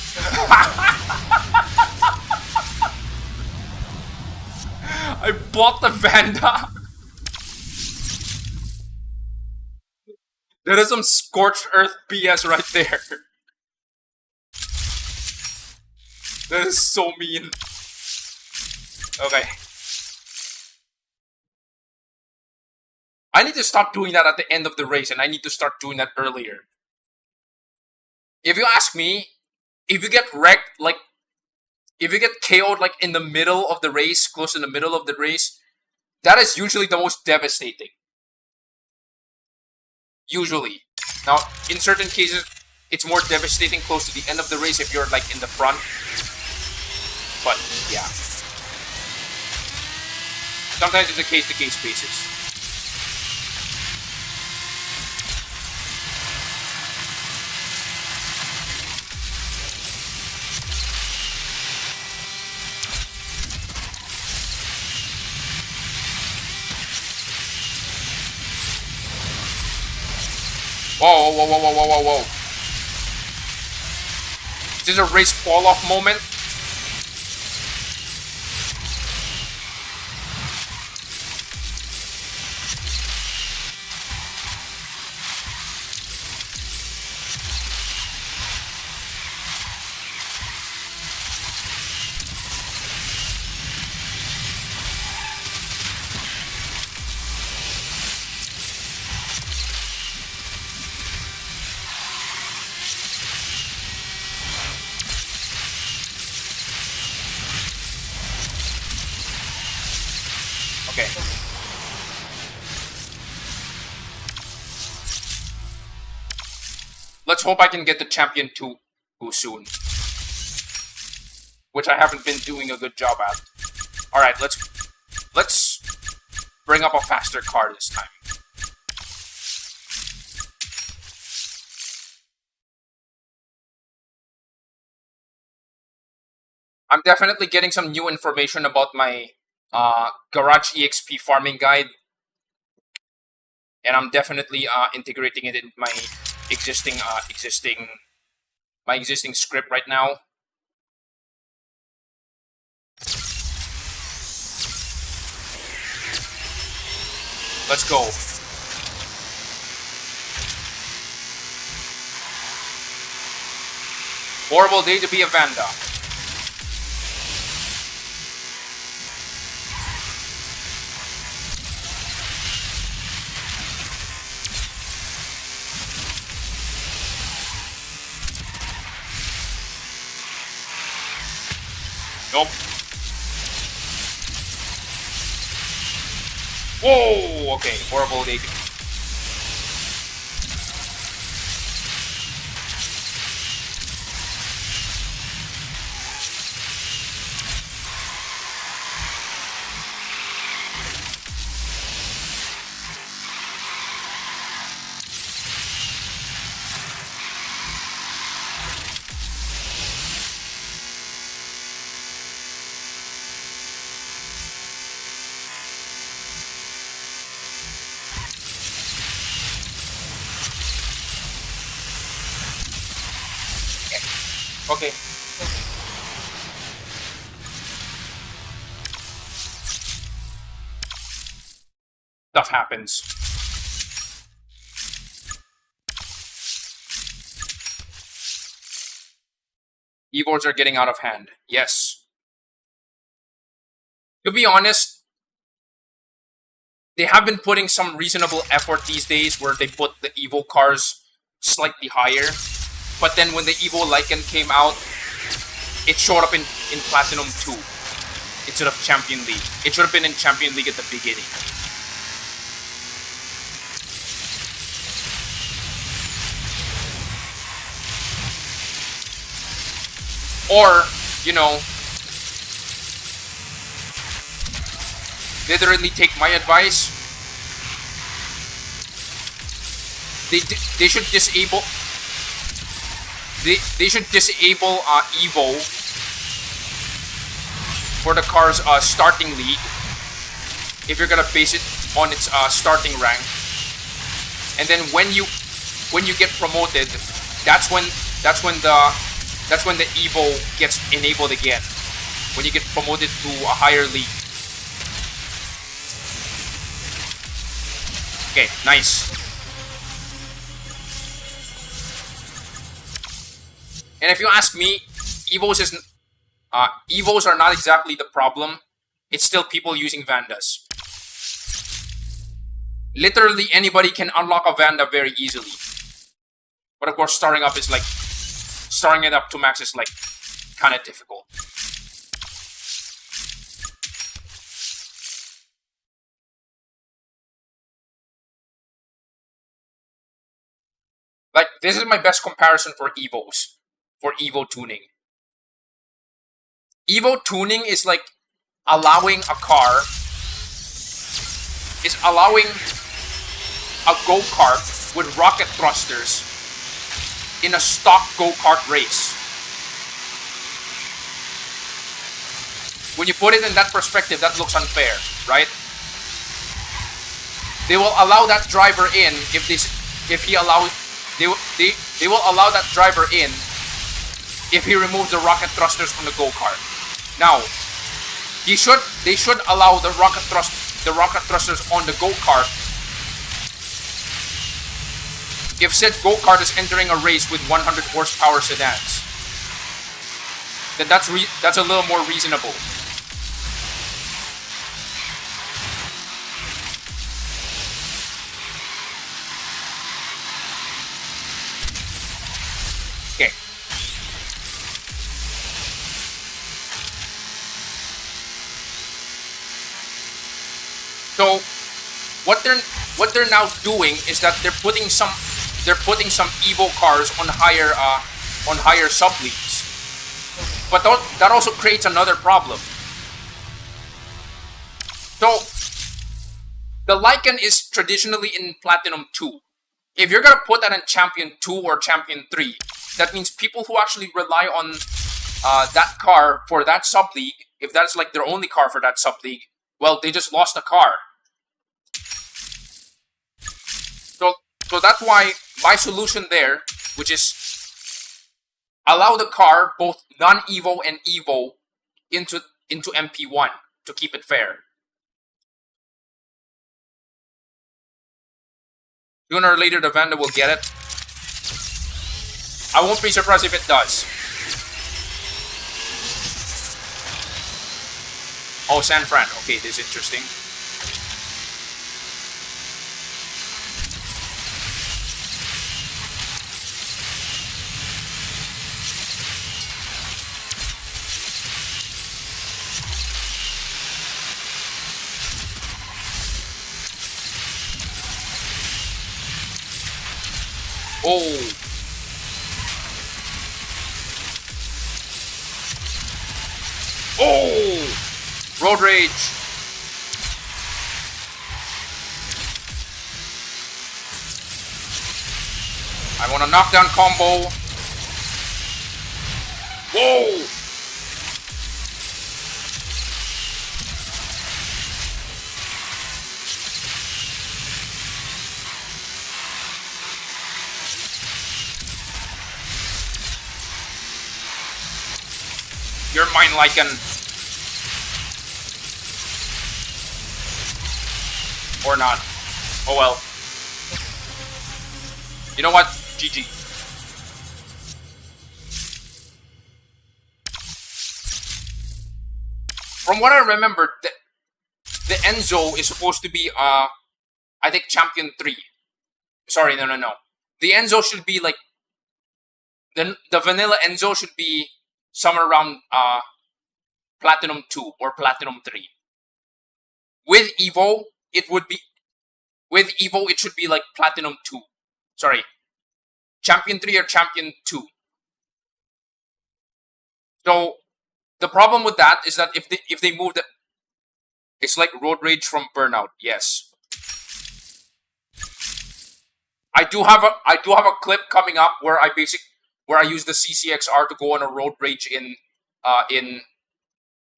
I bought the Vanda. That is some scorched earth BS right there. That is so mean. Okay. I need to stop doing that at the end of the race, and I need to start doing that earlier. If you ask me, if you get wrecked, like, if you get KO'd, like, in the middle of the race, close in the middle of the race, that is usually the most devastating. Usually. Now, in certain cases, it's more devastating close to the end of the race if you're, like, in the front. But, yeah. Sometimes it's a case-to-case basis. Whoa, whoa, whoa, whoa, whoa, whoa, whoa. Is this a race fall-off moment? Okay. Let's hope I can get the champion 2 soon. Which I haven't been doing a good job at. Alright, let's bring up a faster car this time. I'm definitely getting some new information about my Garage EXP farming guide, and I'm definitely integrating it in my existing script right now. Let's go. Horrible day to be a Vanda. Nope. Whoa! Okay, horrible day. Okay. Stuff happens. Evos are getting out of hand. Yes. To be honest, they have been putting some reasonable effort these days where they put the Evo cars slightly higher. But then when the Evo Lycan came out, it showed up in Platinum 2 instead of Champion League. It should have been in Champion League at the beginning. Or, you know, literally take my advice. They should disable they should disable Evo for the car's starting league if you're gonna base it on its starting rank. And then when you get promoted, that's when the Evo gets enabled again. When you get promoted to a higher league. Okay, nice. And if you ask me, Evos are not exactly the problem. It's still people using Vandas. Literally anybody can unlock a Vanda very easily. But of course, starting it up to max is like kind of difficult. Like, this is my best comparison for Evos. For Evo tuning. Evo tuning is like allowing a car, is allowing a go-kart with rocket thrusters in a stock go-kart race. When you put it in that perspective, that looks unfair, right? They will allow that driver in they will allow that driver in if he removes the rocket thrusters from the go-kart. Now, they should allow the rocket thrusters on the go-kart if said go-kart is entering a race with 100 horsepower sedans. Then that's a little more reasonable. Okay. So what they're now doing is that they're putting some Evo cars on higher sub leagues. But that also creates another problem. So the Lycan is traditionally in Platinum 2. If you're gonna put that in Champion 2 or Champion 3, that means people who actually rely on that car for that sub league, if that's like their only car for that sub league, well, they just lost a car. So that's why my solution there, which is allow the car, both non-Evo and Evo, into MP1 to keep it fair. Sooner or later, the Vanda will get it. I won't be surprised if it does. Oh, San Fran. Okay, this is interesting. Oh. Oh! Road rage. I want a knockdown combo. Whoa! You're mine, Lycan. Or not. Oh well. You know what? GG. From what I remember, the Enzo is supposed to be, I think, Champion 3. Sorry, no. The Enzo should be like... The vanilla Enzo should be somewhere around Platinum 2 or Platinum 3. With Evo, it should be like Platinum 2. Sorry. Champion 3 or Champion 2. So the problem with that is that if they move the, it's like road rage from Burnout. Yes, I do have a clip coming up where I use the CCXR to go on a road rage in uh in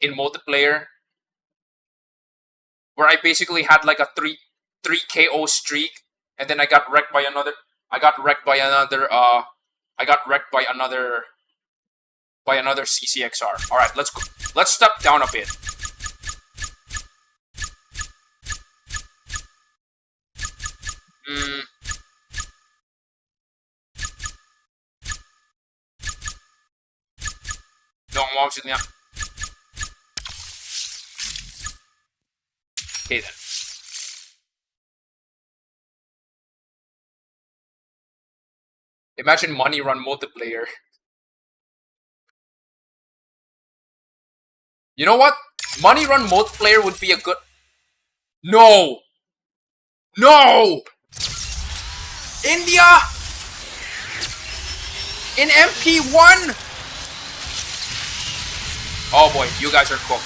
in multiplayer, where I basically had like a three KO streak, and then I got wrecked by another. I got wrecked by another. I got wrecked by another CCXR. All right, let's go. Let's step down a bit. No, I'm obviously not. Okay then. Imagine money run multiplayer. You know what? Money run multiplayer would be a good. No! No! India! In MP1! Oh boy, you guys are cooked.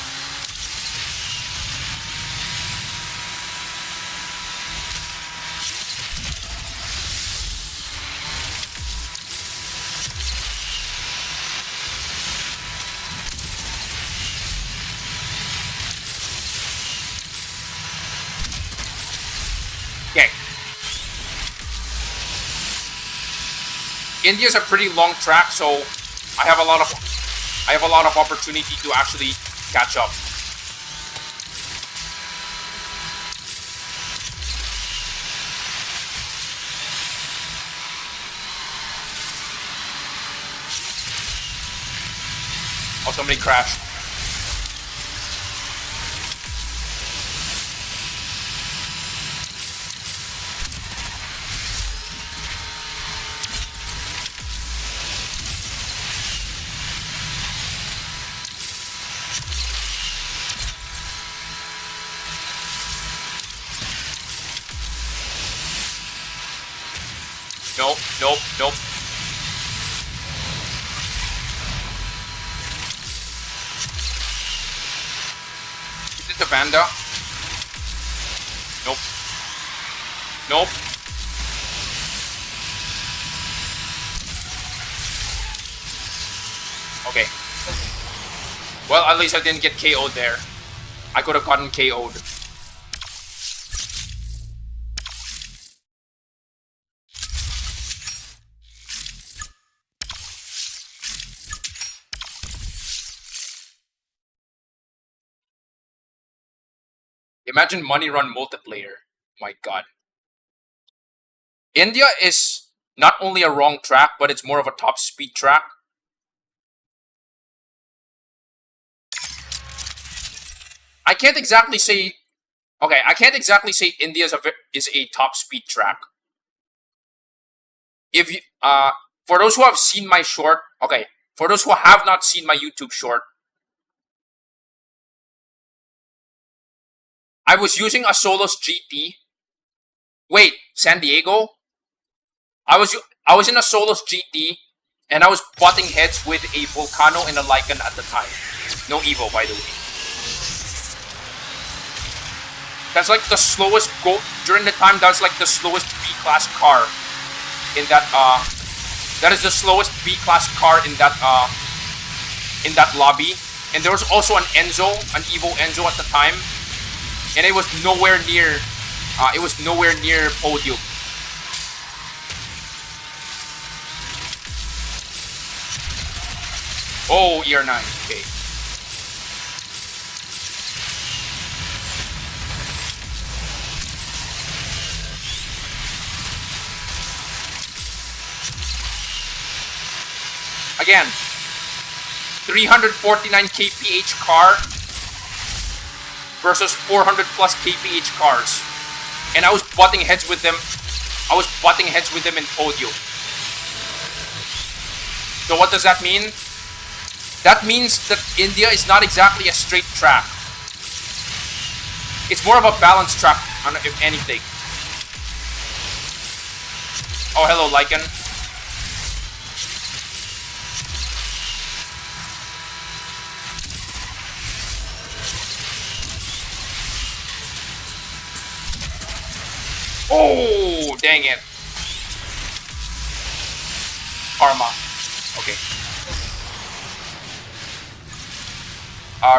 Okay. India's a pretty long track, so I have a lot of opportunity to actually catch up. Oh, somebody crashed. Nope, nope, nope. Is it the Vanda? Nope. Nope. Okay. Well, at least I didn't get KO'd there. I could have gotten KO'd. Imagine money run multiplayer. My god. India is not only a wrong track, but it's more of a top speed track. I can't exactly say. Okay, I can't exactly say India is a top speed track. If you, for those who have seen my short, okay, for those who have not seen my YouTube short, I was using a Solos GT. Wait, San Diego? I was in a Solos GT, and I was butting heads with a Volcano and a Lycan at the time. No-Evo, by the way. That's like the slowest during the time. That's like the slowest B-class car in that. That is the slowest B-class car in that lobby. And there was also an Evo Enzo at the time, and it was nowhere near. It was nowhere near podium. Oh, ER9. Okay. Again, 349 kph car versus 400 plus kph cars, and I was butting heads with them. In podium. So what does that mean? That means that India is not exactly a straight track. It's more of a balanced track, if anything. Oh, hello, Lycan. Oh, dang it. Karma. Okay.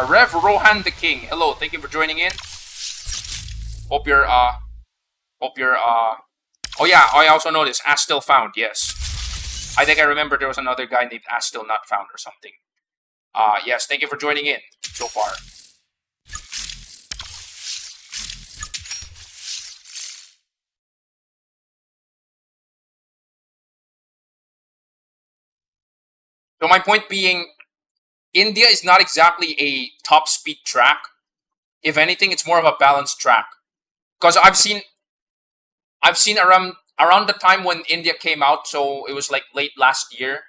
Rev Rohan the King. Hello, thank you for joining in. Hope you're, oh yeah, I also noticed, As Still Found, yes. I think I remember there was another guy named As Still Not Found or something. Yes, thank you for joining in so far. So my point being, India is not exactly a top speed track. If anything, it's more of a balanced track. Because I've seen around the time when India came out, so it was like late last year.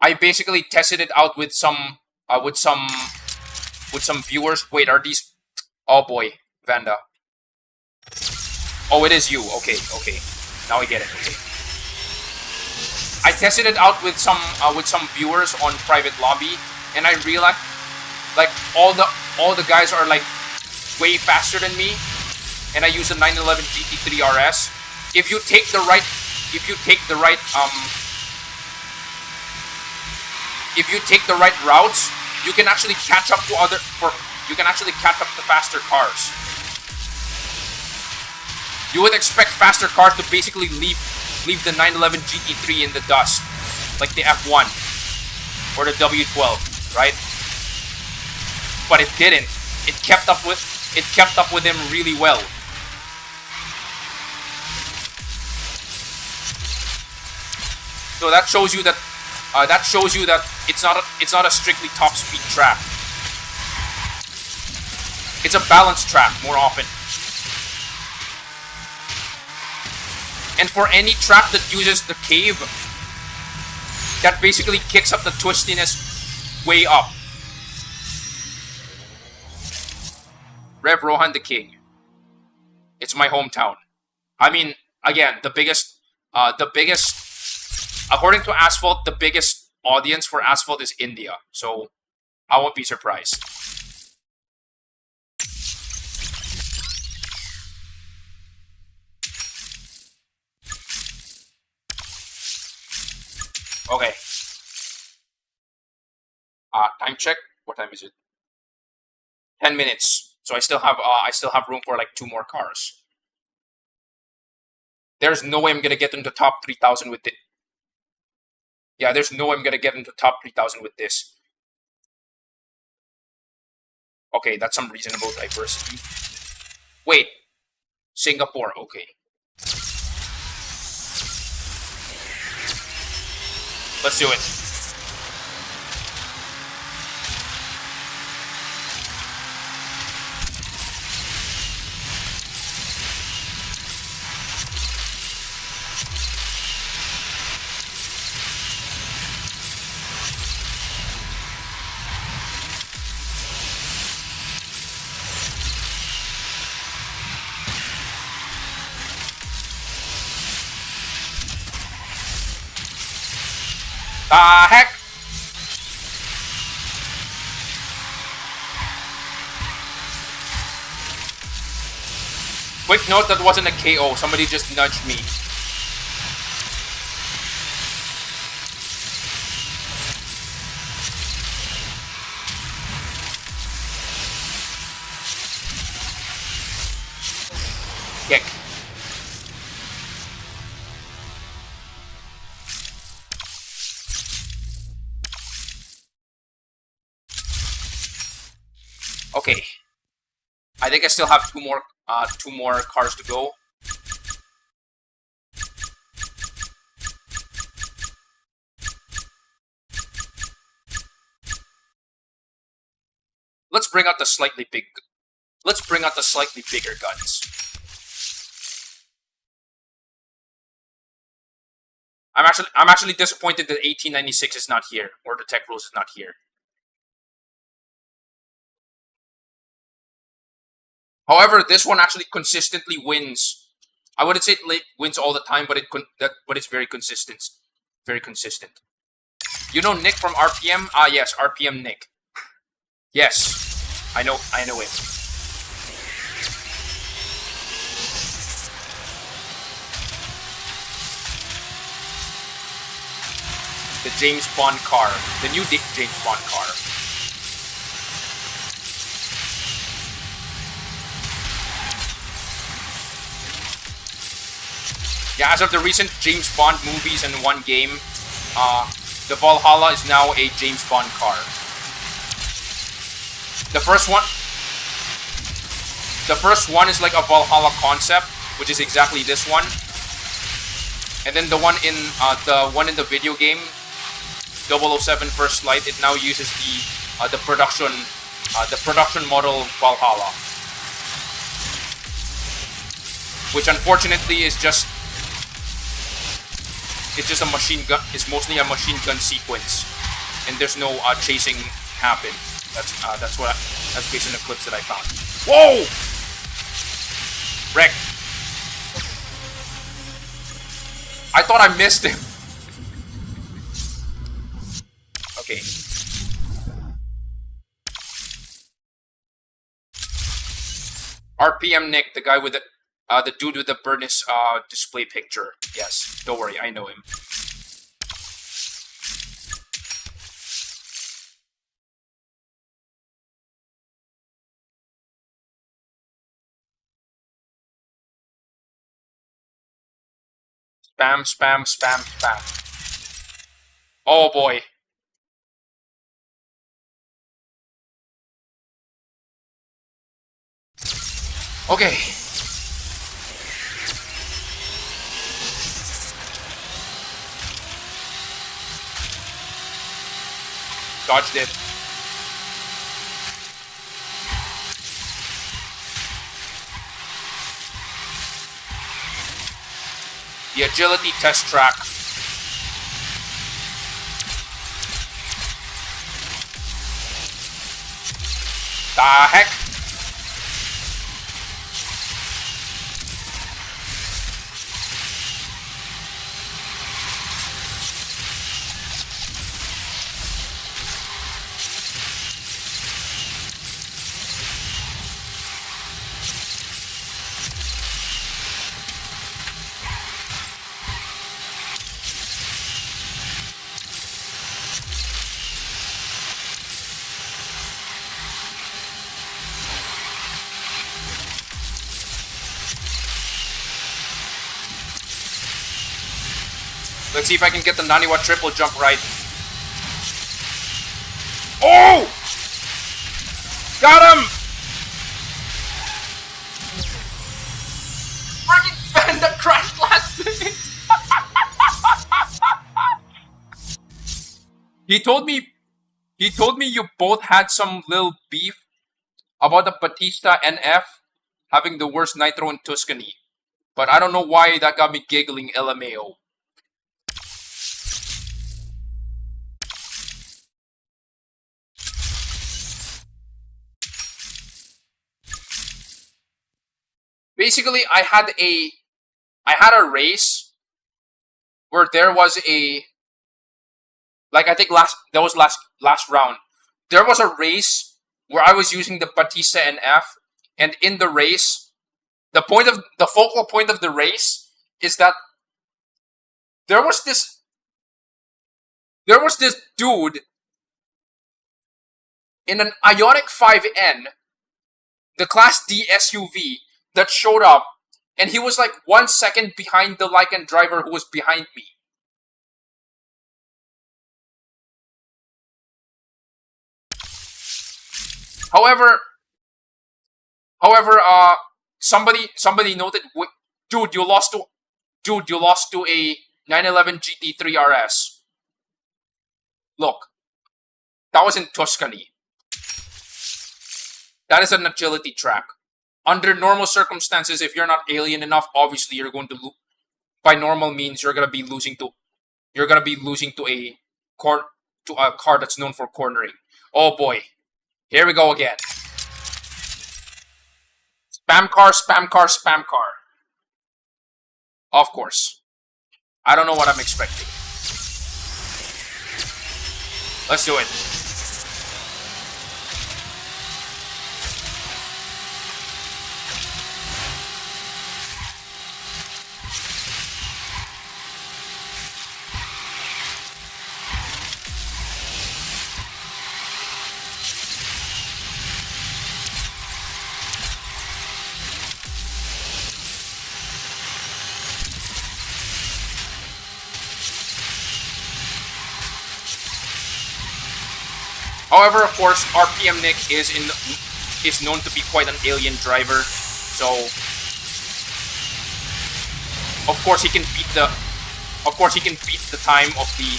I basically tested it out with some viewers. Wait, are these? Oh boy, Vanda. Oh, it is you. Okay, okay. Now I get it. Okay. I tested it out with some viewers on privateLobby, and I realized like all the guys are like way faster than me, and I use a 911 GT3 RS. If you take the right routes, you can actually catch up to faster cars. You would expect faster cars to basically leave the 911 GT3 in the dust, like the F1 or the W12, right? But it didn't. It kept up with him really well. So that shows you that it's not a strictly top speed track. It's a balanced track more often. And for any track that uses the cave, that basically kicks up the twistiness way up. Rev Rohan the King. It's my hometown. I mean, again, the biggest, according to Asphalt, the biggest audience for Asphalt is India. So I won't be surprised. Okay. Time check. What time is it? 10 minutes. So I still have room for like 2 more cars. There's no way I'm gonna get into top 3,000 with it. Yeah, there's no way I'm gonna get into top 3,000 with this. Okay, that's some reasonable diversity. Wait, Singapore. Okay. Let's do it. Heck! Quick note, that wasn't a KO. Somebody just nudged me. Kick. Okay. I think I still have two more cars to go. Let's bring out the slightly bigger guns. I'm actually disappointed that 1896 is not here, or the Tech Rules is not here. However, this one actually consistently wins. I wouldn't say it wins all the time, but it's very consistent. Very consistent. You know Nick from RPM? Ah, yes, RPM Nick. Yes, I know him. The James Bond car. The new James Bond car. Yeah, as of the recent James Bond movies and one game, the Valhalla is now a James Bond car. The first one is like a Valhalla concept, which is exactly this one. And then the one in the video game, 007 First Light, it now uses the production model Valhalla, which unfortunately is just a machine gun. It's mostly a machine gun sequence, and there's no chasing happen. That's based on the clips that I found. Whoa! Wreck. I thought I missed him. Okay. RPM Nick, the guy with the dude with the Burness display picture. Yes, don't worry, I know him. Spam, spam, spam, spam. Oh boy. Okay. Dodged it. The agility test track. The heck? Let's see if I can get the Naniwa triple jump right. Oh! Got him! Freaking fan that crashed last minute! He told me you both had some little beef about the Batista NF having the worst nitro in Tuscany. But I don't know why that got me giggling, LMAO. Basically, I had a race where there was a, like, I think last round, there was a race where I was using the Batista NF, and in the race, the focal point of the race is that there was this dude in an Ioniq 5N, the Class D SUV, that showed up, and he was like 1 second behind the Lycan driver who was behind me. However, somebody noted, dude, you lost to a 911 GT3 RS. Look, that was in Tuscany. That is an agility track. Under normal circumstances, if you're not alien enough, obviously you're going to by normal means you're gonna be losing to a car that's known for cornering. Oh boy, here we go again. Spam car, spam car, spam car. Of course, I don't know what I'm expecting. Let's do it. However, of course, RPM Nick is known to be quite an alien driver, so of course he can beat the time of the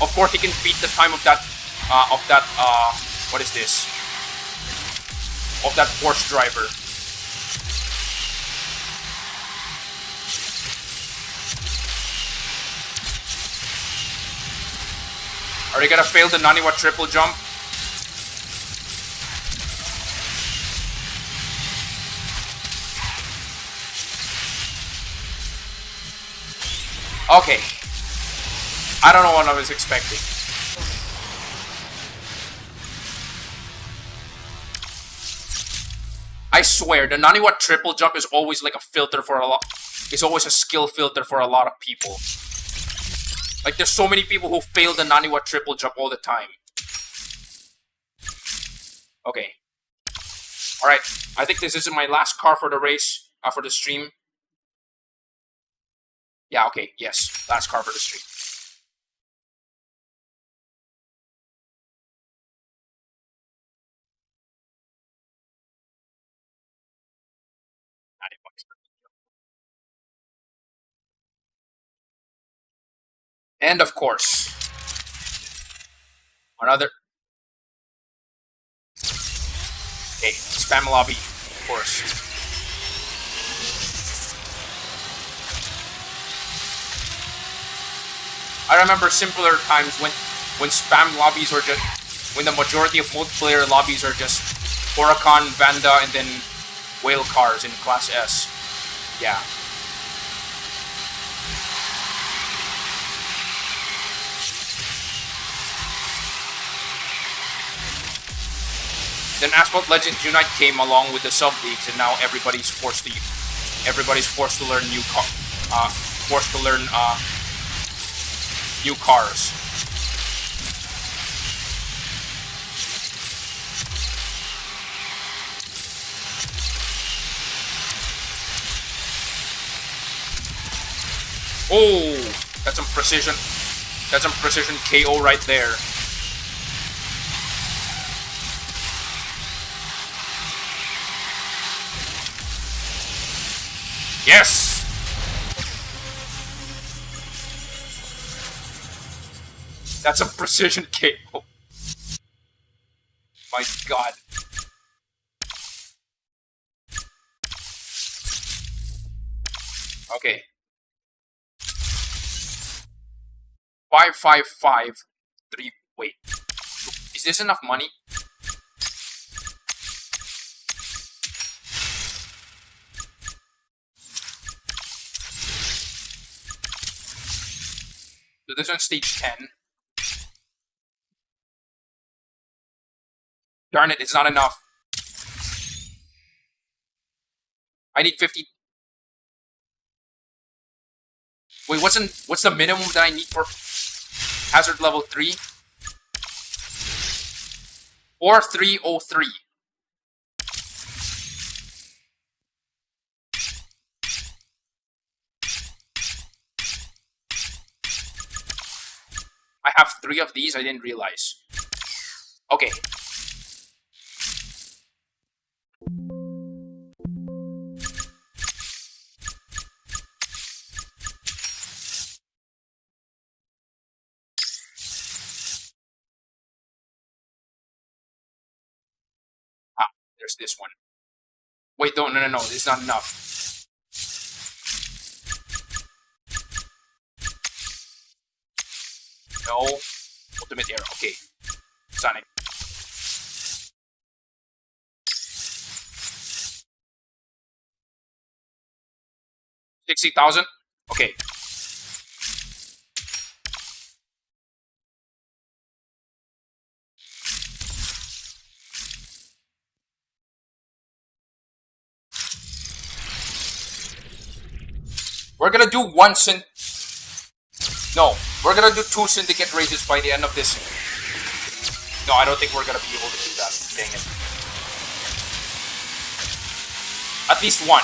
Of course he can beat the time of that what is this? Of that Porsche driver. Are they gonna fail the Naniwa triple jump? Okay. I don't know what I was expecting. I swear, the Naniwa triple jump is always like a filter for a lot. It's always a skill filter for a lot of people. Like, there's so many people who fail the Naniwa triple jump all the time. Okay. Alright, I think this is my last car for the race, for the stream. Yeah, okay, yes, last car for the stream. And of course, another. Okay, spam lobby, of course. I remember simpler times when spam lobbies were just, when the majority of multiplayer lobbies are just Huracan, Vanda, and then whale cars in Class S. Yeah. Then Asphalt Legends Unite came along with the sub leagues, and now everybody's forced to learn new cars. Oh, that's some precision. That's some precision KO right there. Yes! That's a precision KO. My god. Okay. 5553. Wait. Is this enough money? So this one's stage 10. Darn it, it's not enough. I need 50. Wait, what's the minimum that I need for hazard level 3? 4303. I have 3 of these, I didn't realize. Okay. Ah, there's this one. Wait, no, this is not enough. No. Ultimate arrow. Okay. Sonic. $60,000? Okay. We're gonna do we're gonna do 2 syndicate races by the end of this. No, I don't think we're gonna be able to do that. Dang it. At least 1.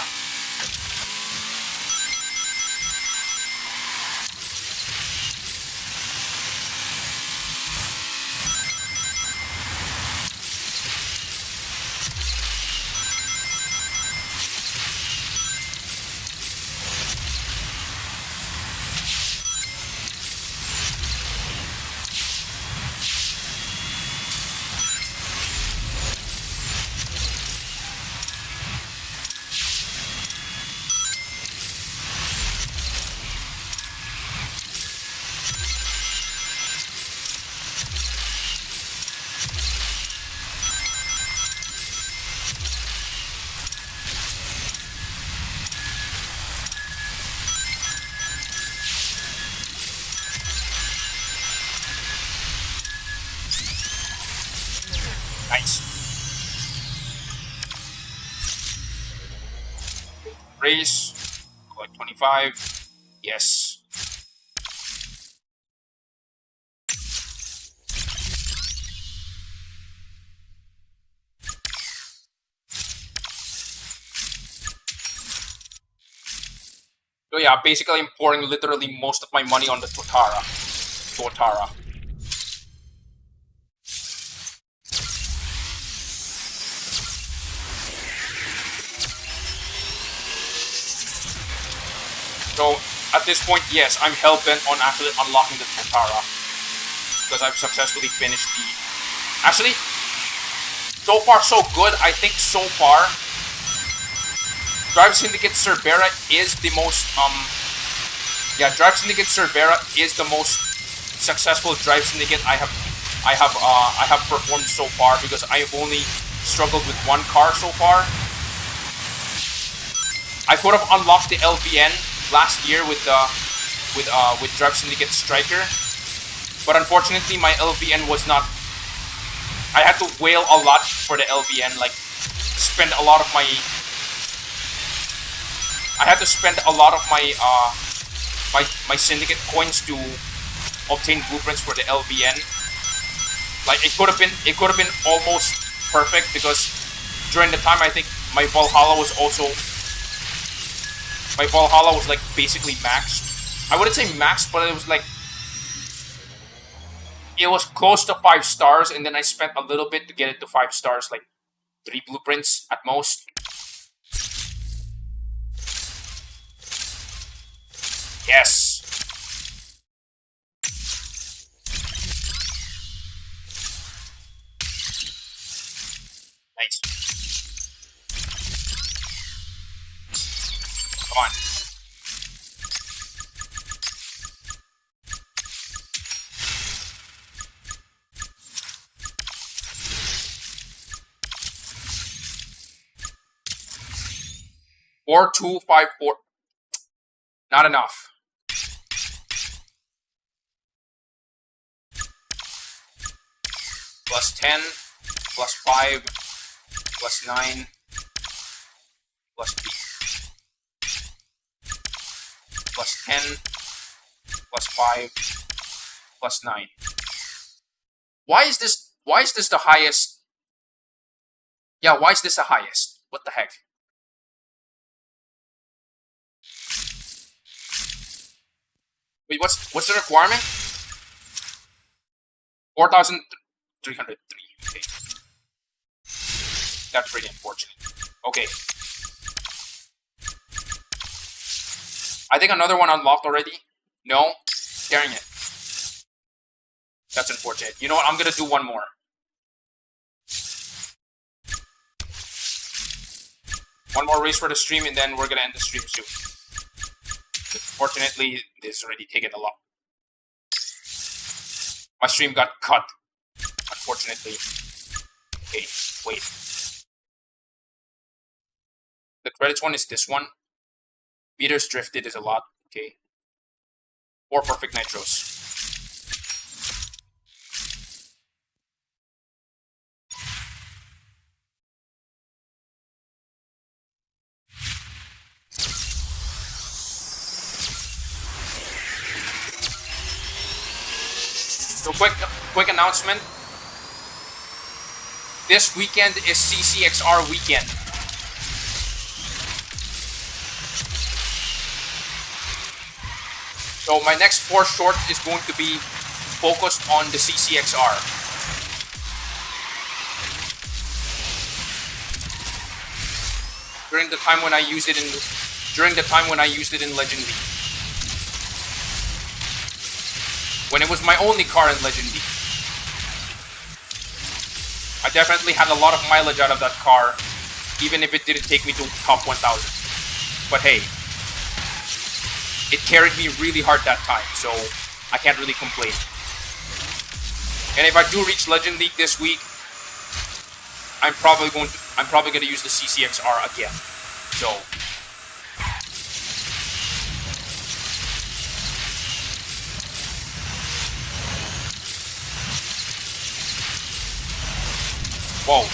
race. Collect 25. Yes. So yeah, basically I'm pouring literally most of my money on the Totara. So at this point, yes, I'm hell-bent on actually unlocking the Totara. Because I've successfully finished the... Actually, so far so good. I think so far, Drive Syndicate Cerbera is the most, Drive Syndicate Cerbera is the most successful Drive Syndicate I have performed so far, because I have only struggled with one car so far. I could have unlocked the LVN last year with Drive Syndicate Striker, but unfortunately my LVN was not. I had to whale a lot for the LVN, like spend a lot of my. I had to spend a lot of my my Syndicate coins to obtain blueprints for the LVN. Like it could have been almost perfect, because during the time I think my Valhalla was like basically maxed. I wouldn't say maxed, but it was like it was close to 5 stars, and then I spent a little bit to get it to 5 stars, like 3 blueprints at most. Yes. Nice. Come on. Or 2, 5, 4. Not enough. Plus 10, plus 5, plus 9, plus 3. Plus 10, plus 5, plus 9. Why is this the highest? Yeah, why is this the highest? What the heck? Wait, what's the requirement? 4,303. Okay. That's pretty unfortunate. Okay. I think another one unlocked already. No? Dang it. That's unfortunate. You know what? I'm gonna do one more. One more race for the stream, and then we're gonna end the stream soon. Fortunately, this is already taken a lot. My stream got cut, unfortunately. Okay, wait. The credits one is this one. Meters drifted is a lot. Okay. 4 perfect nitros. So quick announcement. This weekend is CCXR weekend. So my next 4 short is going to be focused on the CCXR. During the time when I used it in Legend League. When it was my only car in Legend League. I definitely had a lot of mileage out of that car, even if it didn't take me to top 1000. But hey, it carried me really hard that time, so I can't really complain. And if I do reach Legend League this week, I'm probably going to use the CCXR again. So whoa.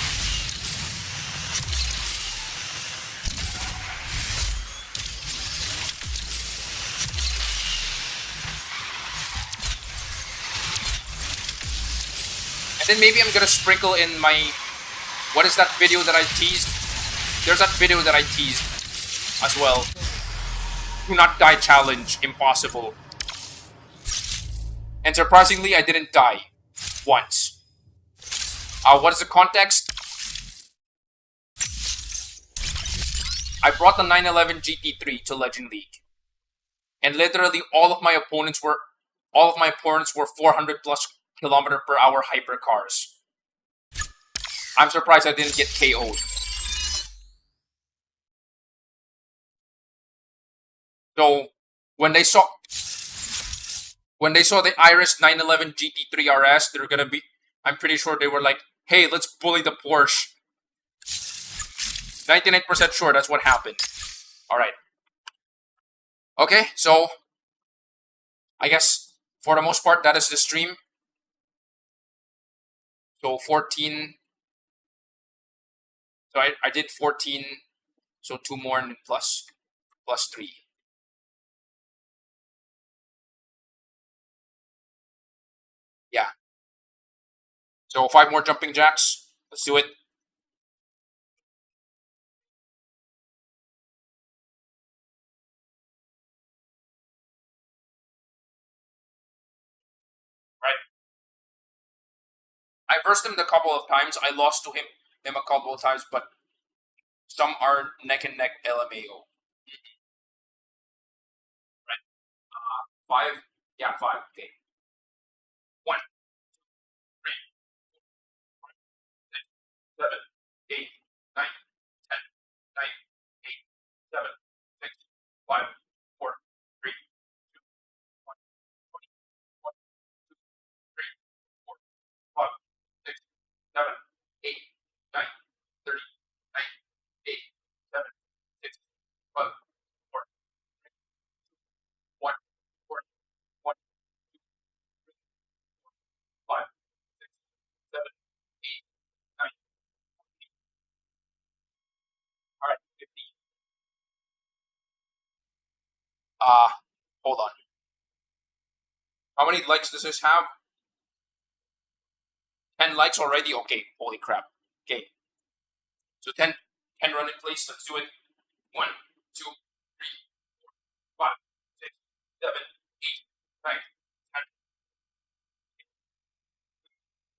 And then maybe I'm gonna sprinkle in my, what is that video that I teased? There's that video that I teased as well. Do not die challenge, impossible. And surprisingly, I didn't die once. What is the context? I brought the 911 GT3 to Legend League, and literally all of my opponents were 400 plus kilometer per hour hypercars. I'm surprised I didn't get KO'd. So when they saw the Iris 911 GT3 RS, they're gonna be, I'm pretty sure they were like, hey, let's bully the Porsche. 99% sure that's what happened. Alright. Okay, so I guess for the most part that is the stream. So 14. So I did 14. So 2 more and plus 3. Yeah. So 5 more jumping jacks. Let's do it. Right. I versed him a couple of times. I lost to him a couple of times, but some are neck and neck LMAO. Right. 5. Yeah, 5. Okay. 1, 3, 4, 5, 6, 7, 8, 9, 10, 9, 8, 7, 6, 5, 4, 3, 2, 1, 20, 1, 2, 3, 4, 5, 6, 7, 8, 9, 30, 9, 8, 7, 6, 5, 4, 3, 2, 1, 4, 1, 2, 3, 4, 5, 6, 7, 8, 9, 10. All right, 15. Hold on. How many likes does this have? 10 likes already? Okay, holy crap. Okay. So 10 run in place. Let's do it. 1, 2, 3, 4, 5, 6, 7, 8, 9, 10.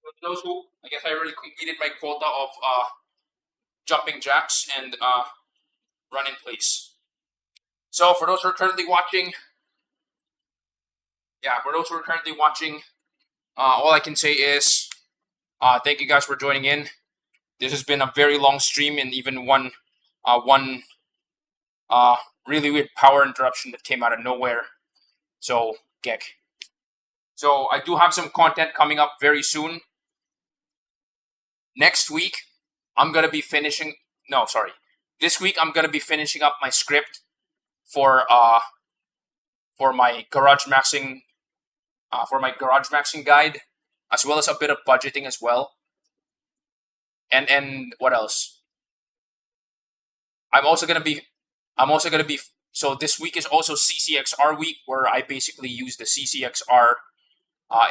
For those who, I guess I already completed my quota of jumping jacks and run in place. So for those who are currently watching, all I can say is thank you guys for joining in. This has been a very long stream, and even one really weird power interruption that came out of nowhere. So, Gek. So I do have some content coming up very soon. Next week, I'm gonna be finishing. No, sorry. This week, I'm gonna be finishing up my script for my garage maxing guide, as well as a bit of budgeting as well. And what else? I'm also gonna be. So this week is also CCXR week, where I basically use the CCXR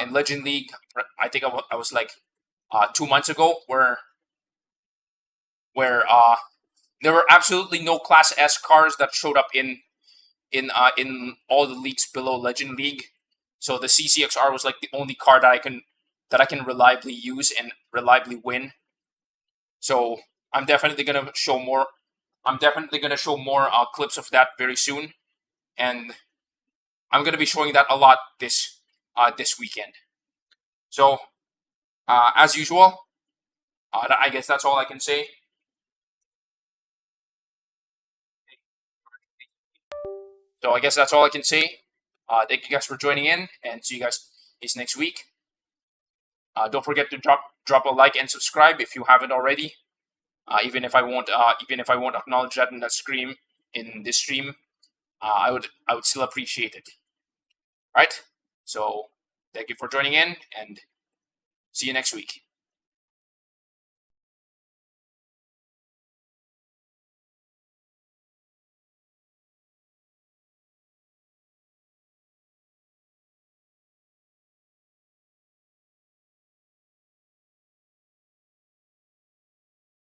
in Legend League. I think I was like 2 months ago, where there were absolutely no Class S cars that showed up in all the leagues below Legend League. So the CCXR was like the only car that I can reliably use and reliably win. So I'm definitely gonna show more. Clips of that very soon, and I'm gonna be showing that a lot this weekend. So as usual, I guess that's all I can say. So I guess that's all I can say. Thank you guys for joining in, and see you guys next week. Don't forget to drop a like and subscribe if you haven't already. Even if I won't acknowledge that in this stream, I would still appreciate it. All right. So thank you for joining in, and see you next week.